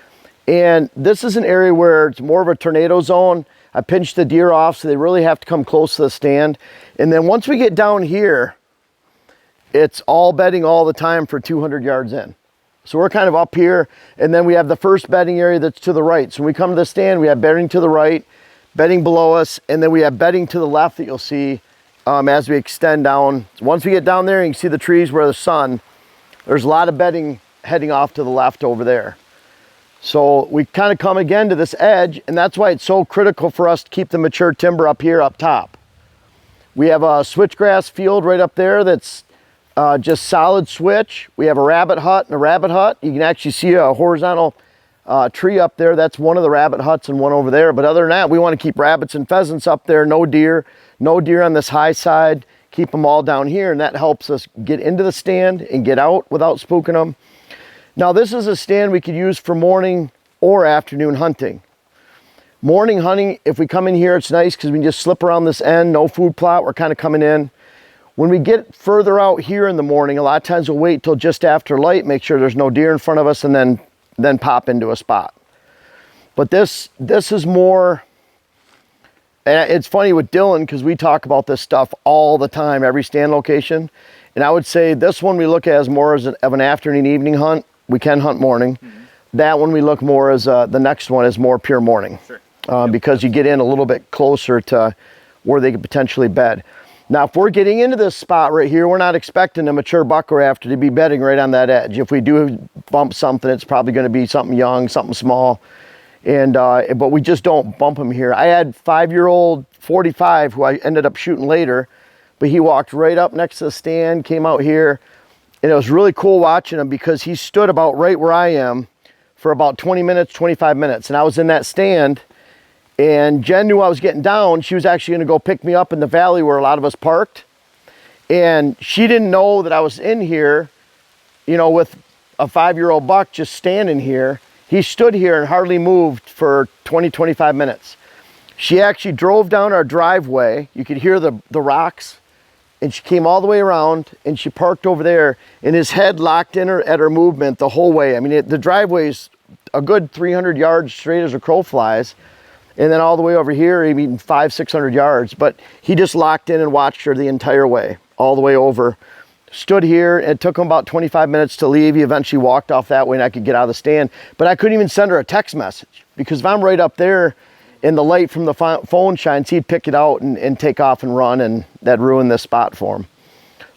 And this is an area where it's more of a tornado zone. I pinched the deer off so they really have to come close to the stand. And then once we get down here, it's all bedding all the time for 200 yards in. So we're kind of up here, and then we have the first bedding area that's to the right. So when we come to the stand, we have bedding to the right, bedding below us, and then we have bedding to the left that you'll see as we extend down. Once we get down there, you can see the trees where the sun, there's a lot of bedding heading off to the left over there. So we kind of come again to this edge, and that's why it's so critical for us to keep the mature timber up here up top. We have a switchgrass field right up there that's just solid switch. We have a rabbit hut and a rabbit hut. You can actually see a horizontal tree up there. That's one of the rabbit huts and one over there. But other than that, we want to keep rabbits and pheasants up there. No deer on this high side. Keep them all down here, and that helps us get into the stand and get out without spooking them. Now this is a stand we could use for morning or afternoon hunting. Morning hunting, if we come in here, it's nice because we can just slip around this end, no food plot, we're kind of coming in. When we get further out here in the morning, a lot of times we'll wait till just after light, make sure there's no deer in front of us, and then pop into a spot. But this is more, and it's funny with Dylan because we talk about this stuff all the time, every stand location. And I would say this one we look at as more as of an afternoon evening hunt. We can hunt morning. Mm-hmm. That one we look more as the next one is more pure morning. Sure. Because you get in a little bit closer to where they could potentially bed. Now, if we're getting into this spot right here, we're not expecting a mature buck or after to be bedding right on that edge. If we do bump something, it's probably going to be something young, something small. And but we just don't bump them here. I had 5-year-old 45 who I ended up shooting later, but he walked right up next to the stand, came out here, and it was really cool watching him because he stood about right where I am for about 20 minutes, 25 minutes. And I was in that stand, and Jen knew I was getting down. She was actually gonna go pick me up in the valley where a lot of us parked. And she didn't know that I was in here, you know, with a 5-year-old buck just standing here. He stood here and hardly moved for 20, 25 minutes. She actually drove down our driveway. You could hear the rocks and she came all the way around and she parked over there, and his head locked in her at her movement the whole way. I mean, the driveway's a good 300 yards straight as a crow flies, and then all the way over here, I mean 500-600 yards, but he just locked in and watched her the entire way, all the way over. Stood here, and it took him about 25 minutes to leave. He eventually walked off that way and I could get out of the stand, but I couldn't even send her a text message because if I'm right up there and the light from the phone shines, he'd pick it out and take off and run, and that ruined this spot for him.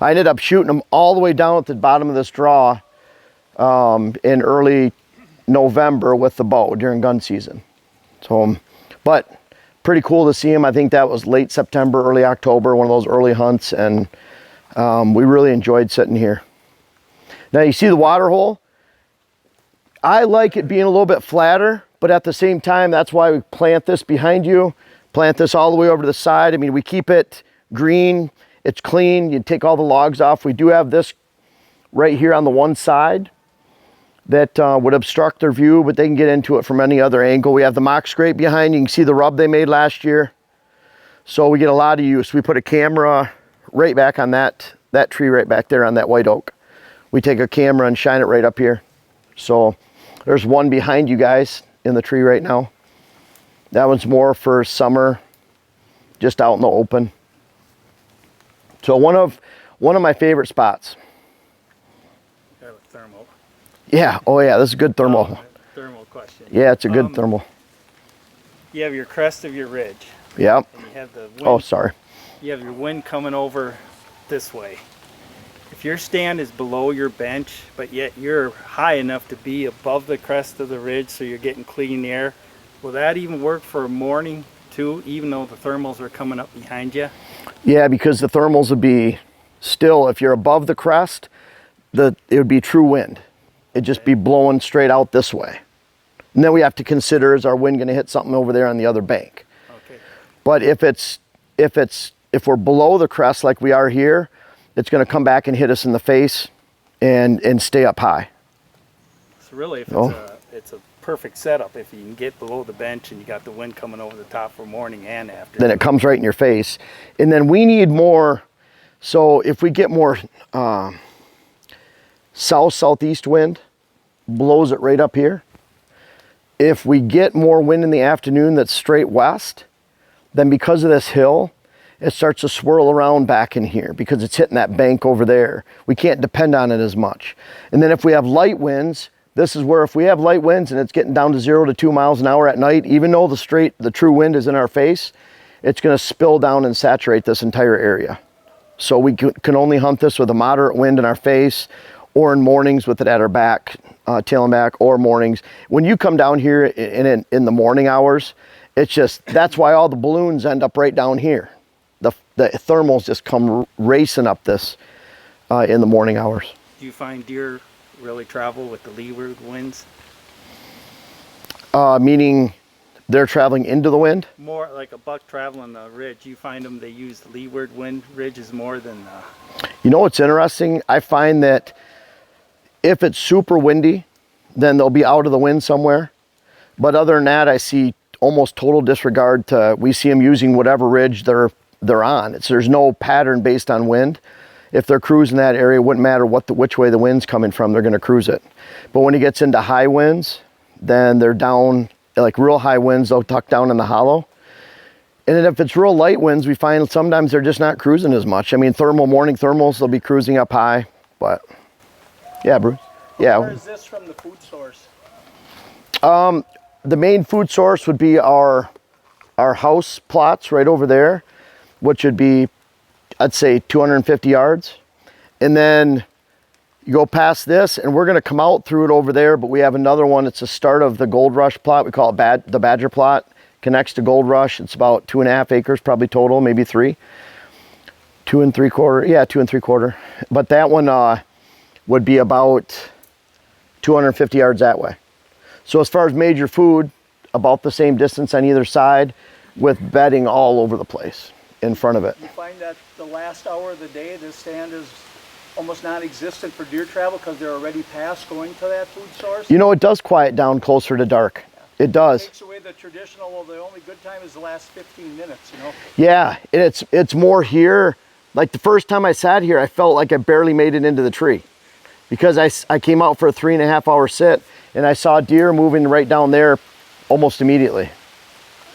I ended up shooting him all the way down at the bottom of this draw in early November with the bow during gun season. So, but pretty cool to see him. I think that was late September, early October, one of those early hunts, and we really enjoyed sitting here. Now you see the water hole. I like it being a little bit flatter, but at the same time, that's why we plant this behind you, plant this all the way over to the side. I mean, we keep it green, it's clean, you take all the logs off. We do have this right here on the one side that would obstruct their view, but they can get into it from any other angle. We have the mock scrape behind. You can see the rub they made last year. So we get a lot of use. We put a camera right back on that tree right back there on that white oak. We take a camera and shine it right up here. So there's one behind you guys in the tree right now. That one's more for summer, just out in the open. So one of my favorite spots. Have a thermal. Yeah, oh yeah, this is a good thermal. Thermal question. Yeah, it's a good thermal. You have your crest of your ridge. Yep. And you have the wind, Oh, sorry. You have your wind coming over this way. If your stand is below your bench, but yet you're high enough to be above the crest of the ridge so you're getting clean air, will that even work for a morning too, even though the thermals are coming up behind you? Yeah, because the thermals would be still, if you're above the crest, it would be true wind. It'd just be blowing straight out this way. And then we have to consider, is our wind going to hit something over there on the other bank? Okay. But if we're below the crest like we are here, it's going to come back and hit us in the face and stay up high. So really, if Oh. it's a perfect setup, if you can get below the bench and you got the wind coming over the top for morning and after. Then it comes right in your face. And then we need more, so if we get more southeast wind, blows it right up here. If we get more wind in the afternoon that's straight west, then because of this hill, it starts to swirl around back in here because it's hitting that bank over there. We can't depend on it as much. And then if we have light winds, this is where if we have light winds and it's getting down to 0 to 2 miles an hour at night, even though the true wind is in our face, it's going to spill down and saturate this entire area. So we can only hunt this with a moderate wind in our face, or in mornings with it at our back, tail and back, or mornings. When you come down here in the morning hours, it's just, that's why all the balloons end up right down here. The thermals just come racing up this in the morning hours. Do you find deer really travel with the leeward winds? Meaning they're traveling into the wind? More like a buck traveling the ridge. You find them, they use the leeward wind ridges more than You know what's interesting? I find that if it's super windy, then they'll be out of the wind somewhere. But other than that, I see almost total disregard to, we see them using whatever ridge they're on. There's no pattern based on wind. If they're cruising that area, it wouldn't matter which way the wind's coming from, they're gonna cruise it. But when it gets into high winds, then they're down, like real high winds, they'll tuck down in the hollow. And then if it's real light winds, we find sometimes they're just not cruising as much. I mean, morning thermals, they'll be cruising up high, but yeah, Bruce. Yeah. Where is this from the food source? The main food source would be our house plots right over there, which would be, I'd say 250 yards. And then you go past this and we're gonna come out through it over there, but we have another one. It's the start of the Gold Rush plot. We call it the Badger plot. Connects to Gold Rush. It's about 2.5 acres, probably total, maybe 3. 2 3/4, yeah, 2 3/4. But that one would be about 250 yards that way. So as far as major food, about the same distance on either side, with bedding all over the place in front of it. You find that the last hour of the day, this stand is almost non-existent for deer travel because they're already past going to that food source? You know, it does quiet down closer to dark. It does. It takes away the traditional, well, the only good time is the last 15 minutes, you know? Yeah, it's more here Like the first time I sat here, I felt like I barely made it into the tree because I came out for a 3.5 hour sit and I saw deer moving right down there almost immediately.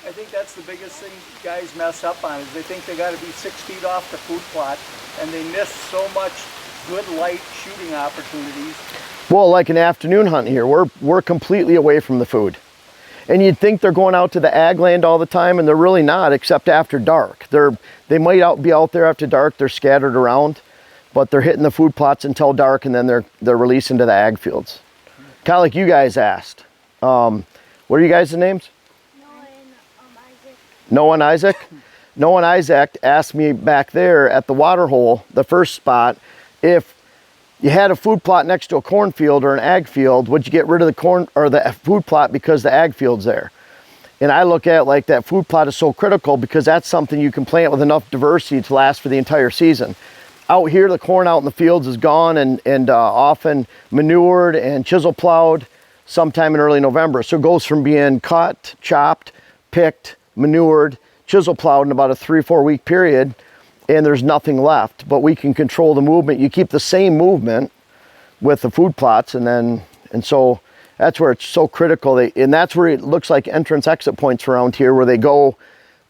I think that's the biggest thing guys mess up on is they think they got to be 6 feet off the food plot and they miss so much good light shooting opportunities. Well, like an afternoon hunt here, we're completely away from the food. And you'd think they're going out to the ag land all the time, and they're really not, except after dark. They might be out there after dark, they're scattered around, but they're hitting the food plots until dark, and then they're released into the ag fields. Kind of like you guys asked. What are you guys' names? Noah and Isaac? Noah and Isaac asked me back there at the water hole, the first spot, if you had a food plot next to a cornfield or an ag field, would you get rid of the corn or the food plot because the ag field's there? And I look at it like that food plot is so critical because that's something you can plant with enough diversity to last for the entire season. Out here, the corn out in the fields is gone and often manured and chisel plowed sometime in early November. So it goes from being cut, chopped, picked, manured, chisel plowed in about a 3-4 week period, and there's nothing left, but we can control the movement. You keep the same movement with the food plots, and so that's where it's so critical. And that's where it looks like entrance exit points around here where they go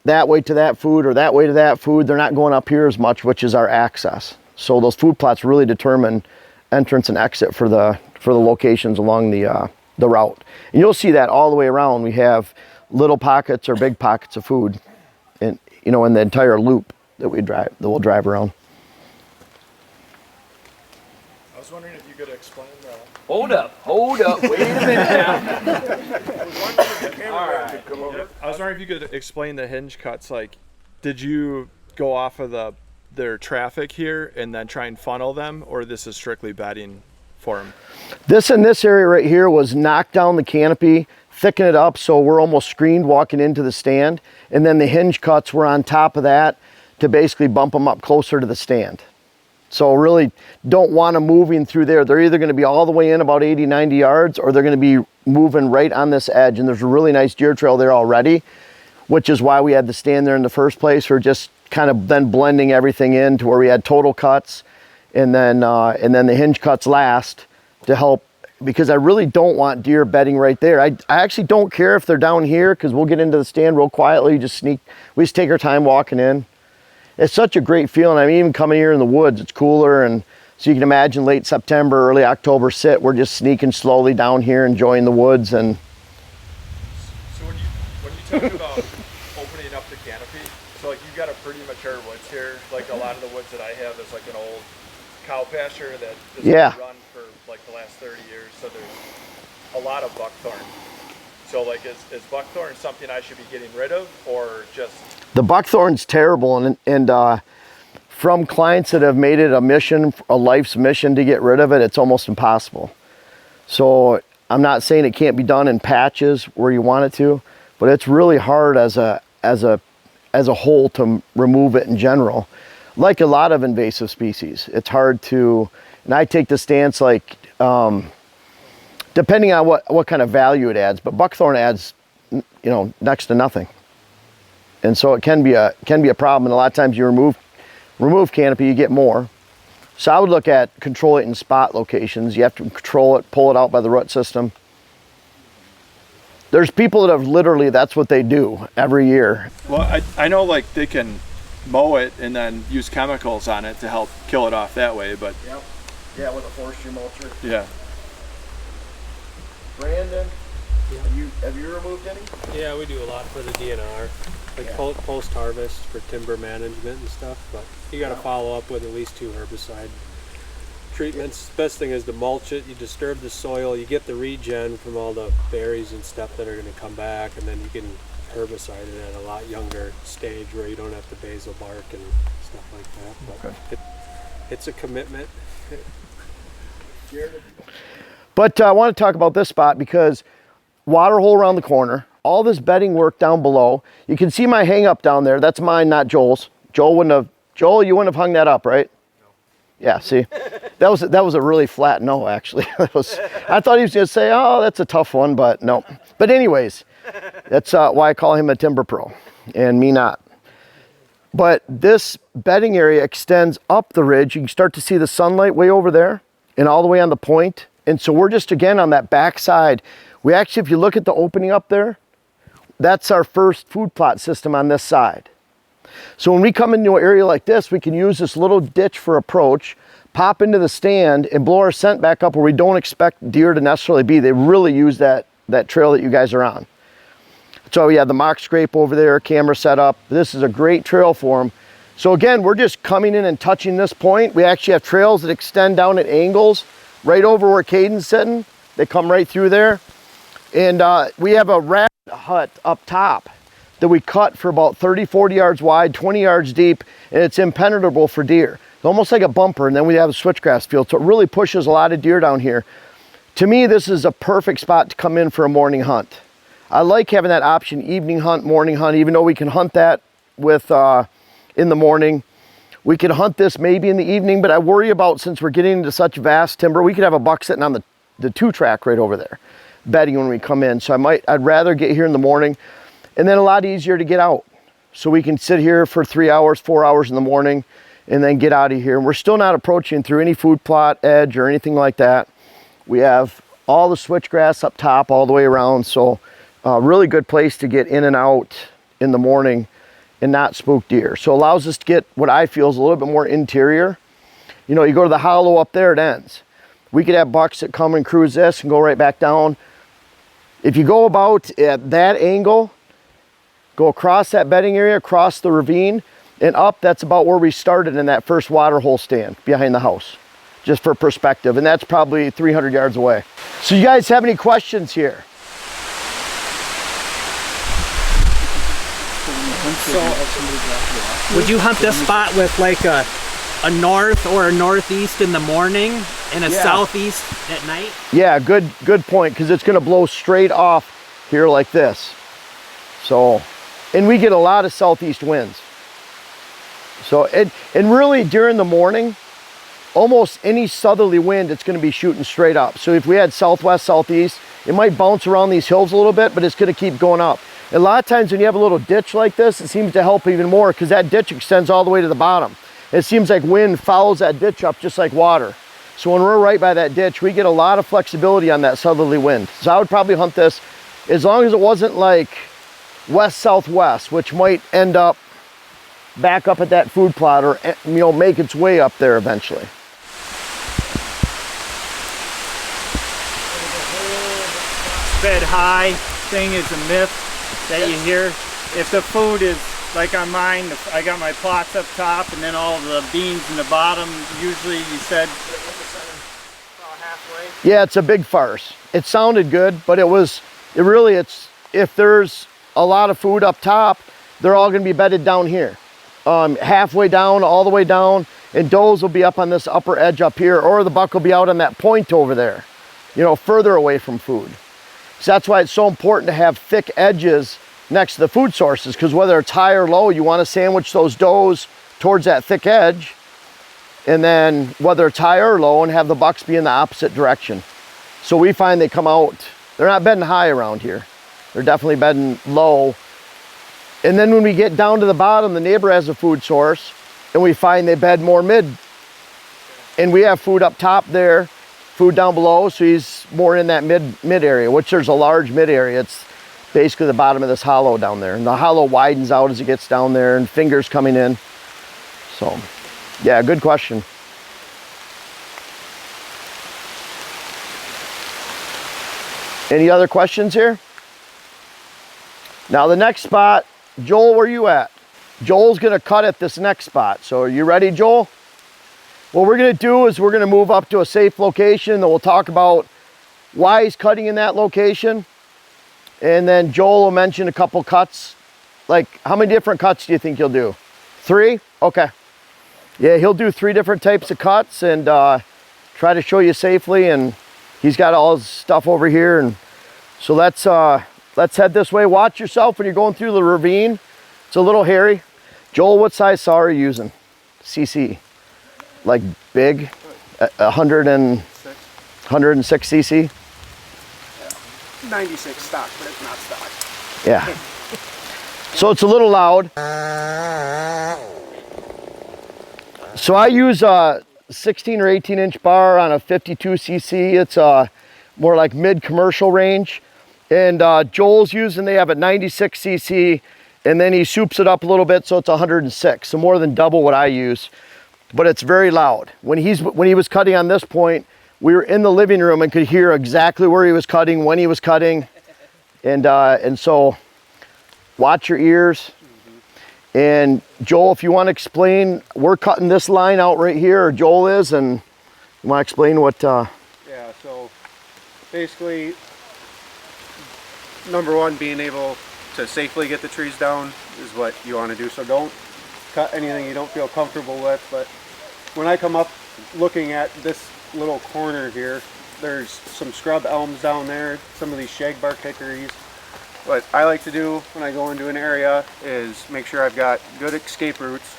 that way to that food or that way to that food. They're not going up here as much, which is our access. So those food plots really determine entrance and exit for the locations along the route. And you'll see that all the way around. We have little pockets or big pockets of food, and in the entire loop that we'll drive around. I was wondering if you could explain that. Hold up, wait a minute now. I was wondering if you could explain the hinge cuts. Like, did you go off of their traffic here and then try and funnel them, or this is strictly bedding for them? This in this area right here was knock down the canopy, thicken it up so we're almost screened walking into the stand, and then the hinge cuts were on top of that to basically bump them up closer to the stand. So really don't want them moving through there. They're either going to be all the way in about 80-90 yards or they're going to be moving right on this edge, and there's a really nice deer trail there already, which is why we had to stand there in the first place. We're just kind of then blending everything in to where we had total cuts and then the hinge cuts last to help, because I really don't want deer bedding right there. I actually don't care if they're down here because we'll get into the stand real quietly, we just take our time walking in. It's such a great feeling. I mean, even coming here in the woods, it's cooler, and so you can imagine late September, early October sit, we're just sneaking slowly down here, enjoying the woods. And So when you talk about opening up the canopy, so like you've got a pretty mature woods here. Like a lot of the woods that I have is like an old cow pasture that has been run for like the last 30 years. So there's a lot of buckthorn. So like is buckthorn something I should be getting rid of, or just? The buckthorn's terrible, and from clients that have made it a life's mission to get rid of it, it's almost impossible. So I'm not saying it can't be done in patches where you want it to, but it's really hard as a whole to remove it in general. Like a lot of invasive species, it's hard to, and I take the stance like, depending on what kind of value it adds, but buckthorn adds, next to nothing. And so it can be a problem, and a lot of times you remove canopy, you get more. So I would look at control it in spot locations. You have to control it, pull it out by the root system. There's people that have literally, that's what they do every year. Well, I know like they can mow it and then use chemicals on it to help kill it off that way, but. Yep. Yeah, with a forestry mulcher. Yeah. Brandon, have you removed any? Yeah, we do a lot for the DNR, like post-harvest for timber management and stuff, but you got to follow up with at least 2 herbicide treatments. The best thing is to mulch it. You disturb the soil, you get the regen from all the berries and stuff that are going to come back, and then you can herbicide it at a lot younger stage where you don't have the basal bark and stuff like that. But it's a commitment. But I want to talk about this spot because water hole around the corner, all this bedding work down below. You can see my hang up down there. That's mine, not Joel's. Joel, you wouldn't have hung that up, right? No. Yeah, see, that was a really flat no, actually. I thought he was going to say, oh, that's a tough one, but no. But anyways, that's why I call him a timber pro and me not. But this bedding area extends up the ridge. You can start to see the sunlight way over there and all the way on the point. And so we're just, again, on that back side. We actually, if you look at the opening up there, that's our first food plot system on this side. So when we come into an area like this, we can use this little ditch for approach, pop into the stand and blow our scent back up where we don't expect deer to necessarily be. They really use that trail that you guys are on. So we have the mock scrape over there, camera set up. This is a great trail for them. So again, we're just coming in and touching this point. We actually have trails that extend down at angles right over where Caden's sitting. They come right through there. And we have a rat hut up top that we cut for about 30, 40 yards wide, 20 yards deep, and it's impenetrable for deer. It's almost like a bumper, and then we have a switchgrass field, so it really pushes a lot of deer down here. To me, this is a perfect spot to come in for a morning hunt. I like having that option, evening hunt, morning hunt, even though we can hunt that with in the morning. We could hunt this maybe in the evening, but I worry about, since we're getting into such vast timber, we could have a buck sitting on the 2-track right over there, bedding when we come in. So I'd rather get here in the morning, and then a lot easier to get out. So we can sit here for 3 hours, 4 hours in the morning, and then get out of here. And we're still not approaching through any food plot, edge, or anything like that. We have all the switchgrass up top all the way around, so really good place to get in and out in the morning and not spook deer. So it allows us to get what I feel is a little bit more interior. You know, you go to the hollow up there, it ends. We could have bucks that come and cruise this and go right back down. If you go about at that angle, go across that bedding area, across the ravine, and up, that's about where we started in that first water hole stand behind the house, just for perspective. And that's probably 300 yards away. So you guys have any questions here? So, would you hunt this spot with like a north or a northeast in the morning and a southeast at night? Yeah, good point, because it's going to blow straight off here like this. So, and we get a lot of southeast winds. So, and really during the morning, almost any southerly wind, it's going to be shooting straight up. So if we had southwest, southeast, it might bounce around these hills a little bit, but it's going to keep going up. A lot of times when you have a little ditch like this, it seems to help even more, because that ditch extends all the way to the bottom. It seems like wind follows that ditch up just like water. So when we're right by that ditch, we get a lot of flexibility on that southerly wind. So I would probably hunt this as long as it wasn't like west-southwest, which might end up back up at that food plot, or, you know, make its way up there eventually. Bed high thing is a myth that you hear. If the food is like on mine, I got my plots up top and then all the beans in the bottom. Usually you said halfway. Yeah, it's a big farce. It sounded good, but it's if there's a lot of food up top, they're all going to be bedded down here, halfway down, all the way down, and does will be up on this upper edge up here, or the buck will be out on that point over there, you know, further away from food. So that's why it's so important to have thick edges next to the food sources, because whether it's high or low, you want to sandwich those does towards that thick edge, and then whether it's high or low, and have the bucks be in the opposite direction. So we find they come out, they're not bedding high around here. They're definitely bedding low. And then when we get down to the bottom, the neighbor has a food source, and we find they bed more mid. And we have food up top there, food down below, so he's more in that mid area, which there's a large mid area. It's basically the bottom of this hollow down there. And the hollow widens out as it gets down there, and fingers coming in. So, yeah, good question. Any other questions here? Now the next spot, Joel, where you at? Joel's gonna cut at this next spot. So are you ready, Joel? What we're gonna do is we're gonna move up to a safe location, and we'll talk about why he's cutting in that location. And then Joel will mention a couple cuts. Like, how many different cuts do you think you'll do? 3? Okay. Yeah, he'll do 3 different types of cuts, and try to show you safely. And he's got all his stuff over here. And so let's head this way. Watch yourself when you're going through the ravine. It's a little hairy. Joel, what size saw are you using? CC? Like big? 106 CC? 96 stock, but it's not stock. Yeah. So it's a little loud. So I use a 16 or 18 inch bar on a 52cc. It's more like mid-commercial range. And Joel's using, they have a 96cc, and then he soups it up a little bit so it's 106, so more than double what I use. But it's very loud. When he was cutting on this point, we were in the living room and could hear exactly where he was cutting, when he was cutting. And so watch your ears. And Joel, if you want to explain, we're cutting this line out right here, or Joel is, and you want to explain what... Yeah, so basically, number one, being able to safely get the trees down is what you want to do. So don't cut anything you don't feel comfortable with. But when I come up looking at this little corner here, there's some scrub elms down there, some of these shagbark hickories. What I like to do when I go into an area is make sure I've got good escape routes.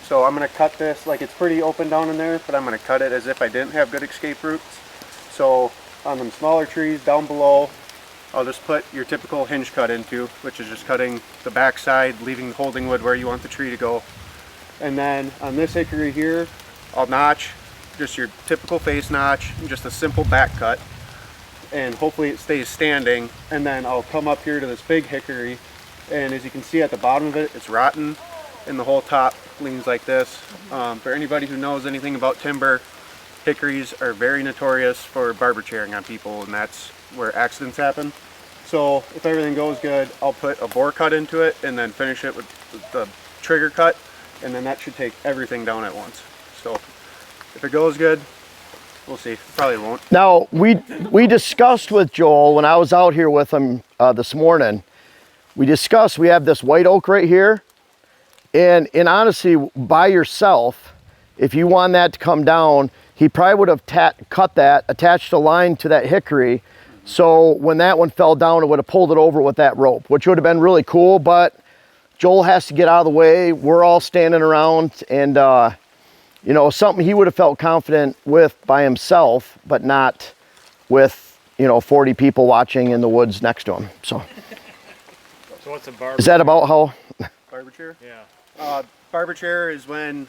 So I'm going to cut this, like it's pretty open down in there, but I'm going to cut it as if I didn't have good escape routes. So on them smaller trees down below, I'll just put your typical hinge cut into, which is just cutting the back side, leaving the holding wood where you want the tree to go. And then on this hickory here, I'll notch, just your typical face notch, just a simple back cut. And hopefully it stays standing. And then I'll come up here to this big hickory, and as you can see at the bottom of it, it's rotten, and the whole top leans like this. For anybody who knows anything about timber, hickories are very notorious for barber chairing on people, and that's where accidents happen. So if everything goes good, I'll put a bore cut into it and then finish it with the trigger cut, and then that should take everything down at once. So if it goes good, we'll see. Probably won't. Now, we discussed with Joel when I was out here with him this morning. We discussed, we have this white oak right here, and honestly, by yourself, if you want that to come down, he probably would have cut that, attached a line to that hickory, so when that one fell down, it would have pulled it over with that rope, which would have been really cool. But Joel has to get out of the way. We're all standing around, and you know, something he would have felt confident with by himself, but not with, you know, 40 people watching in the woods next to him. So what's a barber? Is that about how? Barber chair? Yeah. Barber chair is when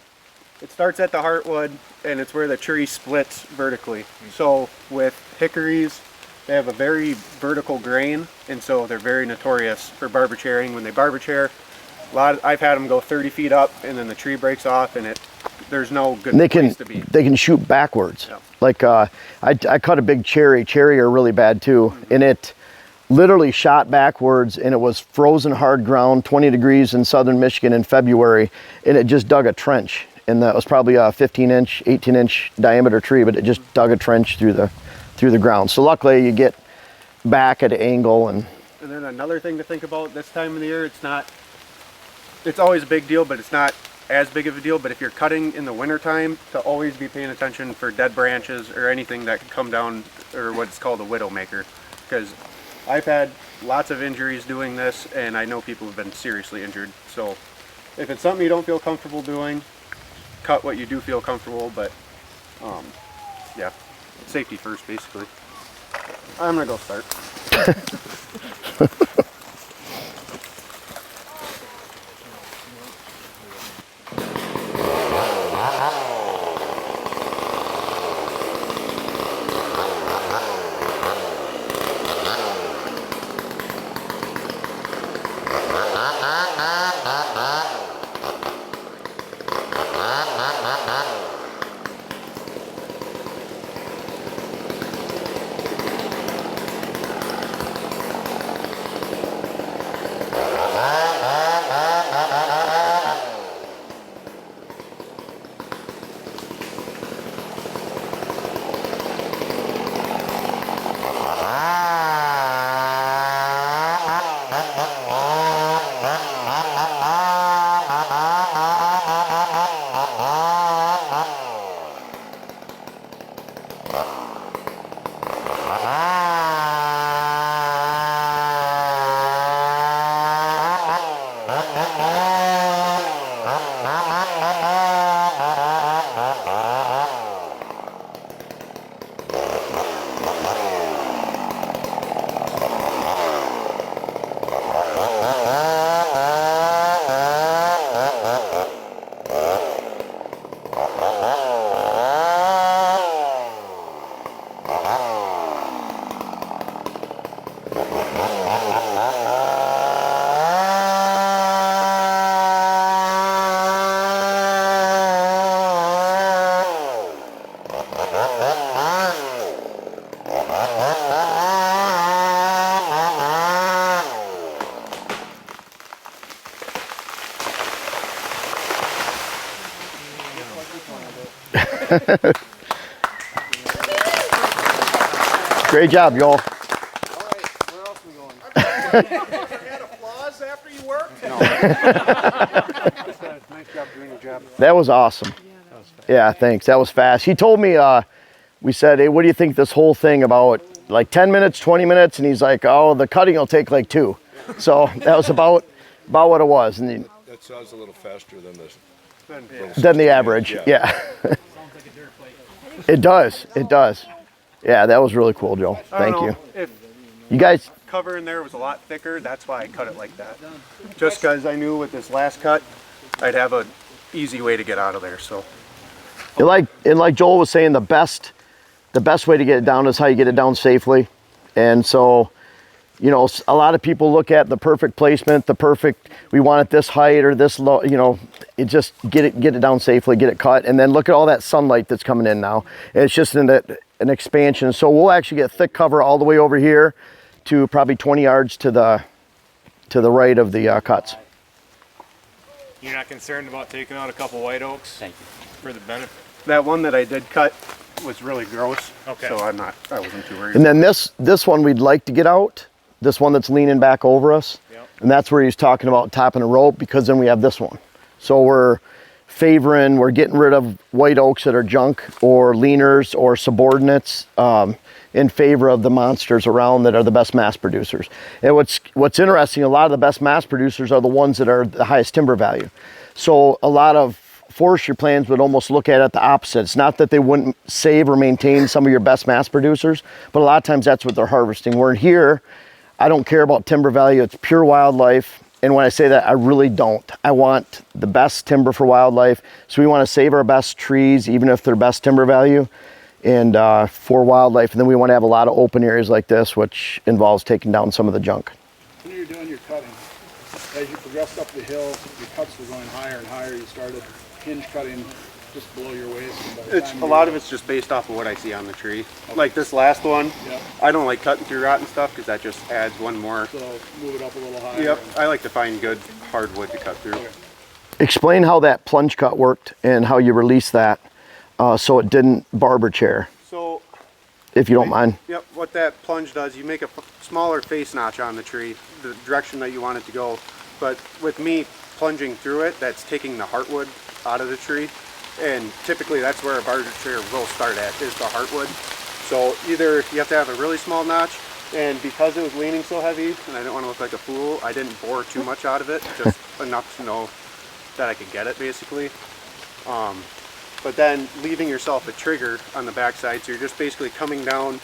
it starts at the heartwood, and it's where the tree splits vertically. So with hickories, they have a very vertical grain, and so they're very notorious for barber chairing. When they barber chair, I've had them go 30 feet up, and then the tree breaks off, and there's no good place to be. They can shoot backwards. Yeah. Like I cut a big cherry. Cherry are really bad too, and it literally shot backwards, and it was frozen hard ground, 20 degrees in southern Michigan in February, and it just dug a trench. And that was probably a 15-inch, 18-inch diameter tree, but it just dug a trench through the ground. So luckily, you get back at an angle. And then another thing to think about this time of the year, it's always a big deal, but it's not as big of a deal. But if you're cutting in the wintertime, to always be paying attention for dead branches or anything that could come down, or what's called a widowmaker, because I've had lots of injuries doing this, and I know people have been seriously injured. So if it's something you don't feel comfortable doing, cut what you do feel comfortable, but yeah, safety first, basically. I'm gonna go start. Great job, Joel. Had applause after you worked? Nice job doing your job. That was awesome. Yeah, thanks. That was fast. He told me, we said, hey, what do you think this whole thing about, like 10 minutes, 20 minutes? And he's like, oh, the cutting will take like 2. So that was about what it was. And That sounds a little faster than this. than the average, yeah. It does, it does. Yeah, that was really cool, Joe. Thank you. If You guys, cover in there was a lot thicker, that's why I cut it like that. Just because I knew with this last cut, I'd have an easy way to get out of there. So, and like Joel was saying, the best way to get it down is how you get it down safely. And so, you know, a lot of people look at the perfect placement, we want it this height or this low, you know, it just get it down safely, get it cut, and then look at all that sunlight that's coming in now. And it's just an expansion. So we'll actually get thick cover all the way over here to probably 20 yards to the right of the cuts. You're not concerned about taking out a couple white oaks? Thank you. For the benefit? that one that I did cut was really gross. Okay. So I wasn't too worried. And then this one we'd like to get out, this one that's leaning back over us. Yep. And that's where he's talking about topping a rope, because then we have this one. So we're getting rid of white oaks that are junk or leaners or subordinates in favor of the monsters around that are the best mass producers. And what's interesting, a lot of the best mass producers are the ones that are the highest timber value. So a lot of forestry plans would almost look at it the opposite. It's not that they wouldn't save or maintain some of your best mass producers, but a lot of times that's what they're harvesting. Where here, I don't care about timber value, it's pure wildlife. And when I say that, I really don't. I want the best timber for wildlife. So we want to save our best trees, even if they're best timber value, and for wildlife. And then we want to have a lot of open areas like this, which involves taking down some of the junk. When you're doing your cutting, as you progressed up the hill, your cuts were going higher and higher. You started hinge cutting just below your waist. A lot of it's just based off of what I see on the tree. Okay. Like this last one, yep. I don't like cutting through rotten stuff because that just adds one more. So move it up a little higher. Yep, I like to find good hardwood to cut through. Okay. Explain how that plunge cut worked and how you released that so it didn't barber chair. So, if you don't mind. Yep, what that plunge does, you make a smaller face notch on the tree, the direction that you want it to go. But with me plunging through it, that's taking the heartwood out of the tree. And typically that's where a barber chair will start at, is the heartwood. So either you have to have a really small notch, and because it was leaning so heavy and I didn't want to look like a fool, I didn't bore too much out of it, just enough to know that I could get it basically. But then leaving yourself a trigger on the backside, so you're just basically coming down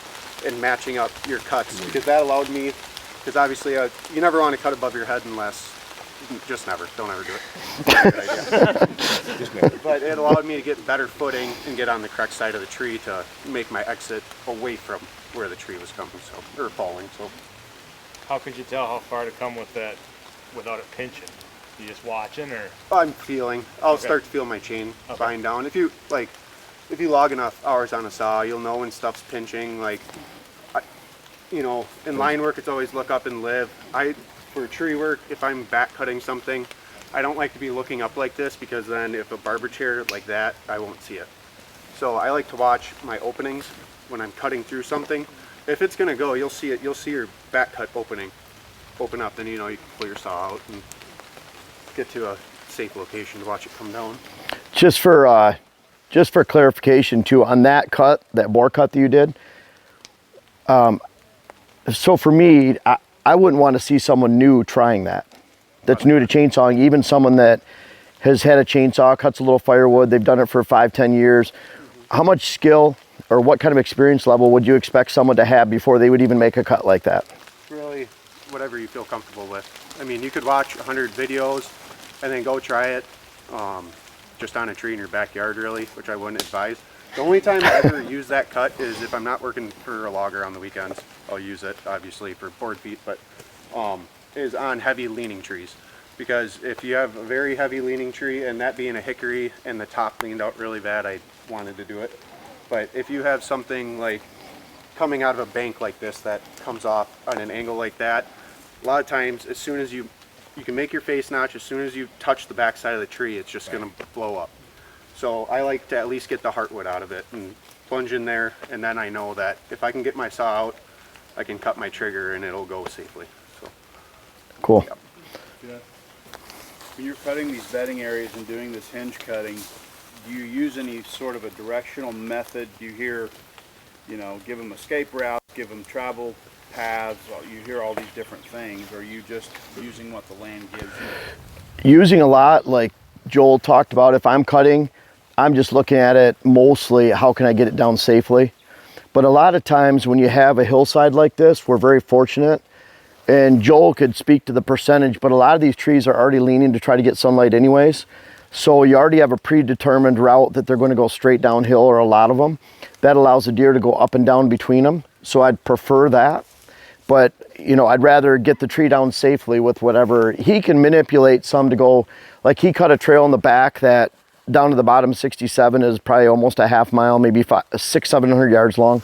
and matching up your cuts, because that allowed me, because obviously you never want to cut above your head unless, just never, don't ever do it. But it allowed me to get better footing and get on the correct side of the tree to make my exit away from where the tree was coming, or falling. So, how could you tell how far to come with that without it pinching? You just watching, or? I'm feeling. I'll start to feel my chain bind down. If you log enough hours on a saw, you'll know when stuff's pinching. Like, in line work, it's always look up and live. For tree work, if I'm back cutting something, I don't like to be looking up like this, because then if a barber chair like that, I won't see it. So I like to watch my openings when I'm cutting through something. If it's gonna go, you'll see it. You'll see your back cut open up. Then you can pull your saw out and get to a safe location to watch it come down. Just for clarification too, on that cut, that bore cut that you did. So for me, I wouldn't want to see someone new trying that. That's new to chainsawing, even someone that has had a chainsaw, cuts a little firewood, they've done it for 5-10 years. How much skill or what kind of experience level would you expect someone to have before they would even make a cut like that? Really, whatever you feel comfortable with. I mean, you could watch 100 videos and then go try it just on a tree in your backyard, really, which I wouldn't advise. The only time I ever use that cut is if I'm not working for a logger on the weekends. I'll use it, obviously, for board feet, but is on heavy leaning trees. Because if you have a very heavy leaning tree, and that being a hickory and the top leaned out really bad, I wanted to do it. But if you have something like coming out of a bank like this that comes off on an angle like that, a lot of times, as soon as you can make your face notch, as soon as you touch the back side of the tree, it's just going to blow up. So I like to at least get the heartwood out of it and plunge in there, and then I know that if I can get my saw out, I can cut my trigger and it'll go safely. So. Cool. Yep. Yeah. When you're cutting these bedding areas and doing this hinge cutting, do you use any sort of a directional method? Do you hear, you know, give them escape routes, give them travel paths, you hear all these different things, or are you just using what the land gives you? Using a lot, like Joel talked about, if I'm cutting, I'm just looking at it mostly, how can I get it down safely? But a lot of times when you have a hillside like this, we're very fortunate, and Joel could speak to the percentage, but a lot of these trees are already leaning to try to get sunlight anyways. So you already have a predetermined route that they're going to go straight downhill, or a lot of them. That allows the deer to go up and down between them. So I'd prefer that. But, you know, I'd rather get the tree down safely with whatever. He can manipulate some to go, like he cut a trail in the back that down to the bottom 67 is probably almost a half mile, maybe 600-700 yards long.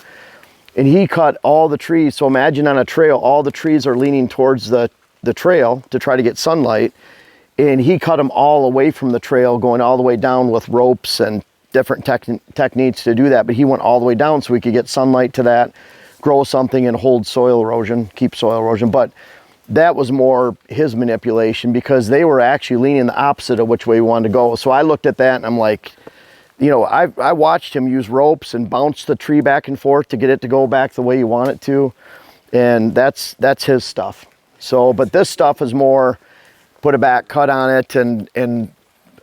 And he cut all the trees. So imagine on a trail, all the trees are leaning towards the trail to try to get sunlight. And he cut them all away from the trail, going all the way down with ropes and different techniques to do that. But he went all the way down so we could get sunlight to that, grow something and hold soil erosion, keep soil erosion. But that was more his manipulation, because they were actually leaning the opposite of which way we wanted to go. So I looked at that and I'm like, you know, I watched him use ropes and bounce the tree back and forth to get it to go back the way you want it to. And that's his stuff. So, but this stuff is more put a back cut on it and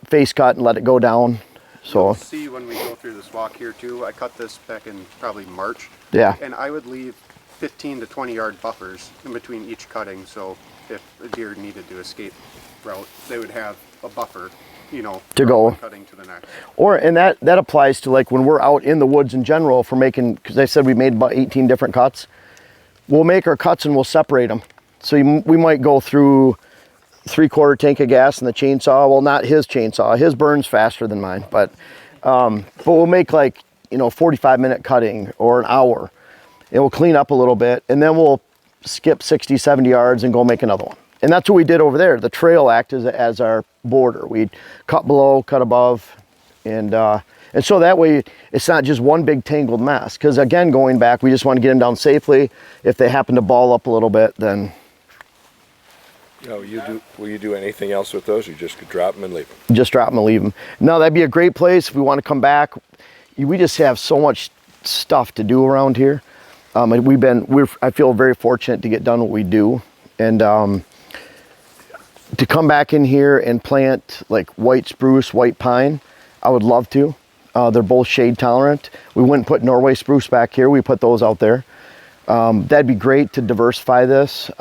face cut and let it go down. So you'll see when we go through this walk here too, I cut this back in probably March. Yeah. And I would leave 15 to 20 yard buffers in between each cutting, so if a deer needed to escape route, they would have a buffer, you know, to from go one cutting to the next. And that applies to like when we're out in the woods in general, if we're making, because I said we made about 18 different cuts, we'll make our cuts and we'll separate them. So we might go through 3/4 tank of gas in the chainsaw. Well, not his chainsaw, his burns faster than mine, but we'll make like, you know, 45-minute cutting or an hour. It will clean up a little bit, and then we'll skip 60-70 yards and go make another one. And that's what we did over there. The trail acted as our border. We'd cut below, cut above, and so that way it's not just one big tangled mess. Because again, going back, we just want to get them down safely. If they happen to ball up a little bit, then. No, will you do anything else with those? You just could drop them and leave them? Just drop them and leave them. No, that'd be a great place if we want to come back. We just have so much stuff to do around here. I feel very fortunate to get done what we do, and to come back in here and plant like white spruce, white pine, I would love to. They're both shade tolerant. We wouldn't put Norway spruce back here. We put those out there. That'd be great to diversify this.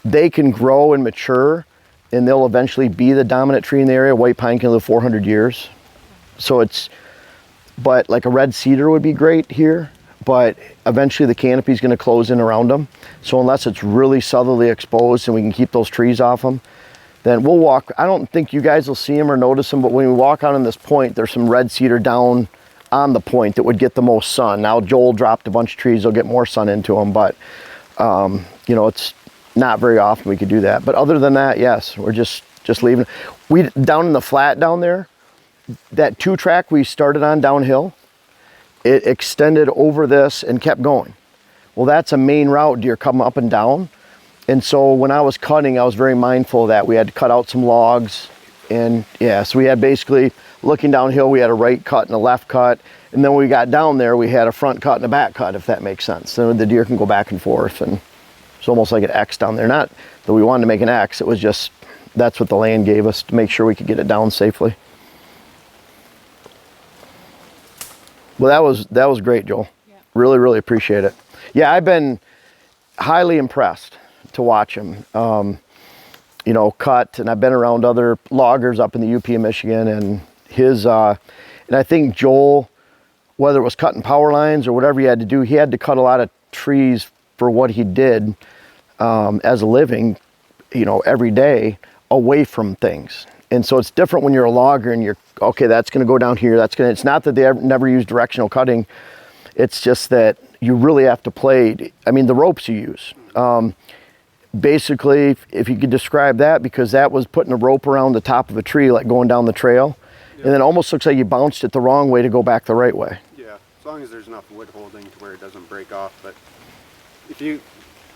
They can grow and mature, and they'll eventually be the dominant tree in the area. White pine can live 400 years. So but like a red cedar would be great here. But eventually the canopy is going to close in around them. So unless it's really southerly exposed and we can keep those trees off them, then we'll walk. I don't think you guys will see them or notice them, but when we walk out on this point, there's some red cedar down on the point that would get the most sun. Now Joel dropped a bunch of trees, they'll get more sun into them, but you know, it's not very often we could do that. But other than that, yes, we're just leaving. Down in the flat down there, that 2-track we started on downhill, it extended over this and kept going. Well, that's a main route, deer come up and down. And so when I was cutting, I was very mindful of that. We had to cut out some logs, and yeah, so we had basically, looking downhill, we had a right cut and a left cut. And then when we got down there, we had a front cut and a back cut, if that makes sense. So the deer can go back and forth, and it's almost like an X down there. Not that we wanted to make an X, it was just, that's what the land gave us to make sure we could get it down safely. Well, that was great, Joel. Yeah. Really, really appreciate it. Yeah, I've been highly impressed to watch him, you know, cut. And I've been around other loggers up in the UP of Michigan, and and I think Joel, whether it was cutting power lines or whatever he had to do, he had to cut a lot of trees for what he did as a living, you know, every day away from things. And so it's different when you're a logger and you're, okay, that's going to go down here. It's not that they never use directional cutting. It's just that you really have to play. I mean, the ropes you use. Basically, if you could describe that, because that was putting a rope around the top of a tree, like going down the trail. And then it almost looks like you bounced it the wrong way to go back the right way. Yeah, as long as there's enough wood holding to where it doesn't break off. But if you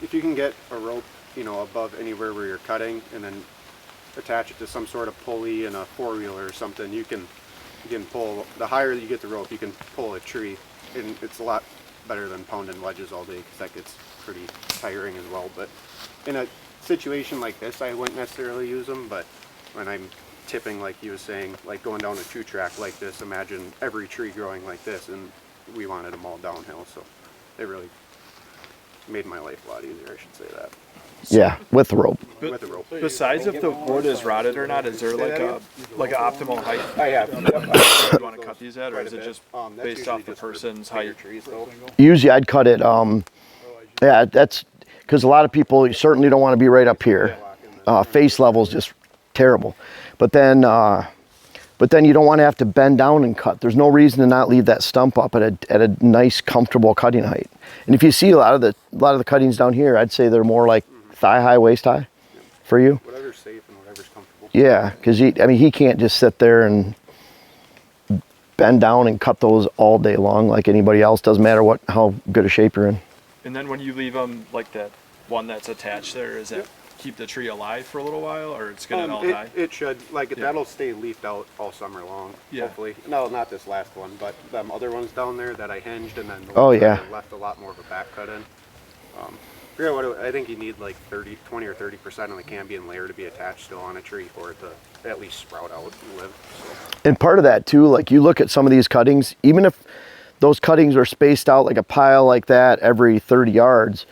can get a rope, you know, above anywhere where you're cutting, and then attach it to some sort of pulley in a four-wheeler or something, you can pull. The higher you get the rope, you can pull a tree, and it's a lot better than pounding wedges all day, because that gets pretty tiring as well. But in a situation like this, I wouldn't necessarily use them. But when I'm tipping, like you was saying, like going down a true track like this, imagine every tree growing like this, and we wanted them all downhill, so it really made my life a lot easier, I should say that. Yeah, with the rope. With the rope. Besides if the wood is rotted or not, is there like an optimal height you want to cut these at, or is it just based off the person's height? Usually I'd cut it, yeah, that's because a lot of people certainly don't want to be right up here. Face level is just terrible. But then you don't want to have to bend down and cut. There's no reason to not leave that stump up at a nice, comfortable cutting height. And if you see a lot of the cuttings down here, I'd say they're more like thigh high, waist high for you. Whatever's safe and whatever's comfortable. Yeah, because he can't just sit there and bend down and cut those all day long like anybody else. Doesn't matter how good a shape you're in. And then when you leave them like that one that's attached there, is that keep the tree alive for a little while, or it's gonna all die? It should. That'll stay leafed out all summer long, hopefully. No, not this last one, but them other ones down there that I hinged, and then the ones that I left a lot more of a back cut in. I think you need like 20 or 30% of the cambium layer to be attached still on a tree for it to at least sprout out and live. So. And part of that too, like you look at some of these cuttings, even if those cuttings are spaced out like a pile like that every 30 yards,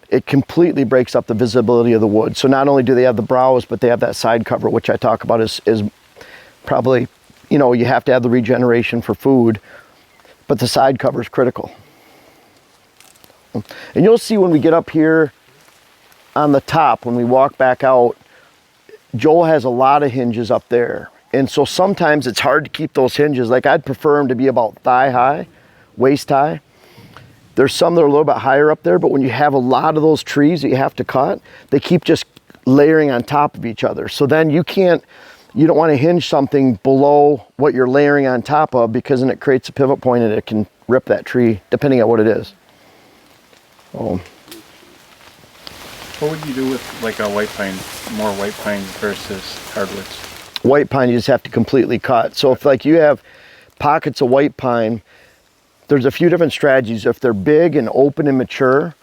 it completely breaks up the visibility of the wood. So not only do they have the browse, but they have that side cover, which I talk about is probably, you have to have the regeneration for food, but the side cover is critical. And you'll see when we get up here on the top, when we walk back out, Joel has a lot of hinges up there. And so sometimes it's hard to keep those hinges. Like I'd prefer them to be about thigh high, waist high. There's some that are a little bit higher up there, but when you have a lot of those trees that you have to cut, they keep just layering on top of each other. So then you don't want to hinge something below what you're layering on top of, because then it creates a pivot point and it can rip that tree, depending on what it is. What would you do with like a white pine, more white pine versus hardwoods? White pine you just have to completely cut. So if like you have pockets of white pine, there's a few different strategies. If they're big and open and mature,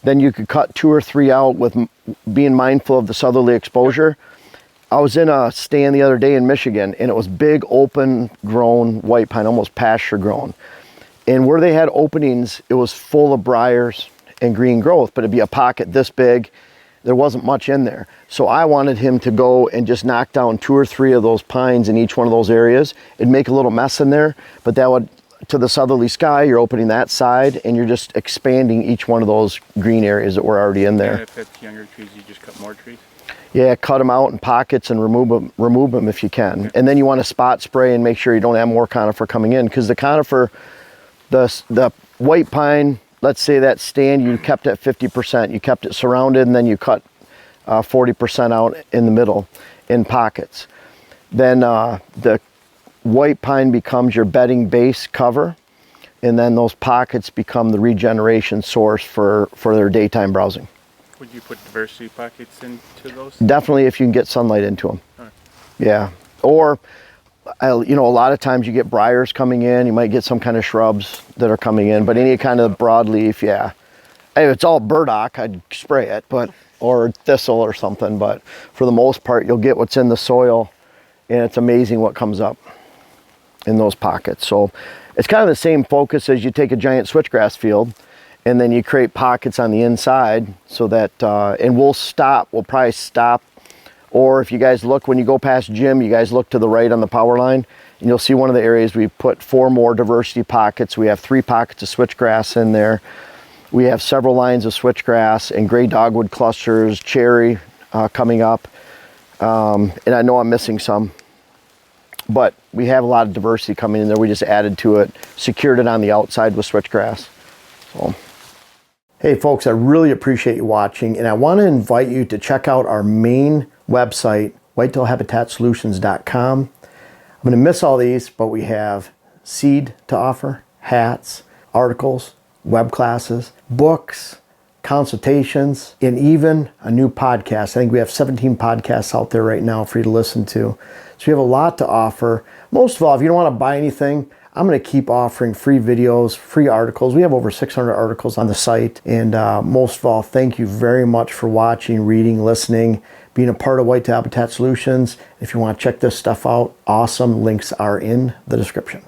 then you could cut 2 or 3 out with being mindful of the southerly exposure. I was in a stand the other day in Michigan, and it was big open grown white pine, almost pasture grown. And where they had openings, it was full of briars and green growth, but it'd be a pocket this big. There wasn't much in there. So I wanted him to go and just knock down 2 or 3 of those pines in each one of those areas. It'd make a little mess in there, but that would, to the southerly sky, you're opening that side and you're just expanding each one of those green areas that were already in there. And if it's younger trees, you just cut more trees? Yeah, cut them out in pockets and remove them if you can. And then you want to spot spray and make sure you don't have more conifer coming in, because the conifer, the white pine, let's say that stand you kept at 50%, you kept it surrounded, and then you cut 40% out in the middle in pockets. Then the white pine becomes your bedding base cover, and then those pockets become the regeneration source for their daytime browsing. Would you put diversity pockets into those? Definitely, if you can get sunlight into them. Right. Yeah, or a lot of times you get briars coming in, you might get some kind of shrubs that are coming in, but any kind of broadleaf, yeah. If it's all burdock, I'd spray it, or thistle or something, but for the most part, you'll get what's in the soil, and it's amazing what comes up in those pockets. So it's kind of the same focus as you take a giant switchgrass field, and then you create pockets on the inside so that, and we'll probably stop. Or if you guys look, when you go past Jim, you guys look to the right on the power line, and you'll see one of the areas we put 4 more diversity pockets. We have 3 pockets of switchgrass in there. We have several lines of switchgrass and gray dogwood clusters, cherry coming up. And I know I'm missing some, but we have a lot of diversity coming in there. We just added to it, secured it on the outside with switchgrass. So. Hey folks, I really appreciate you watching, and I want to invite you to check out our main website, whitetailhabitatsolutions.com. I'm going to miss all these, but we have seed to offer, hats, articles, web classes, books, consultations, and even a new podcast. I think we have 17 podcasts out there right now for you to listen to. So we have a lot to offer. Most of all, if you don't want to buy anything, I'm going to keep offering free videos, free articles. We have over 600 articles on the site. And most of all, thank you very much for watching, reading, listening, being a part of White Habitat Solutions. If you want to check this stuff out, awesome. Links are in the description.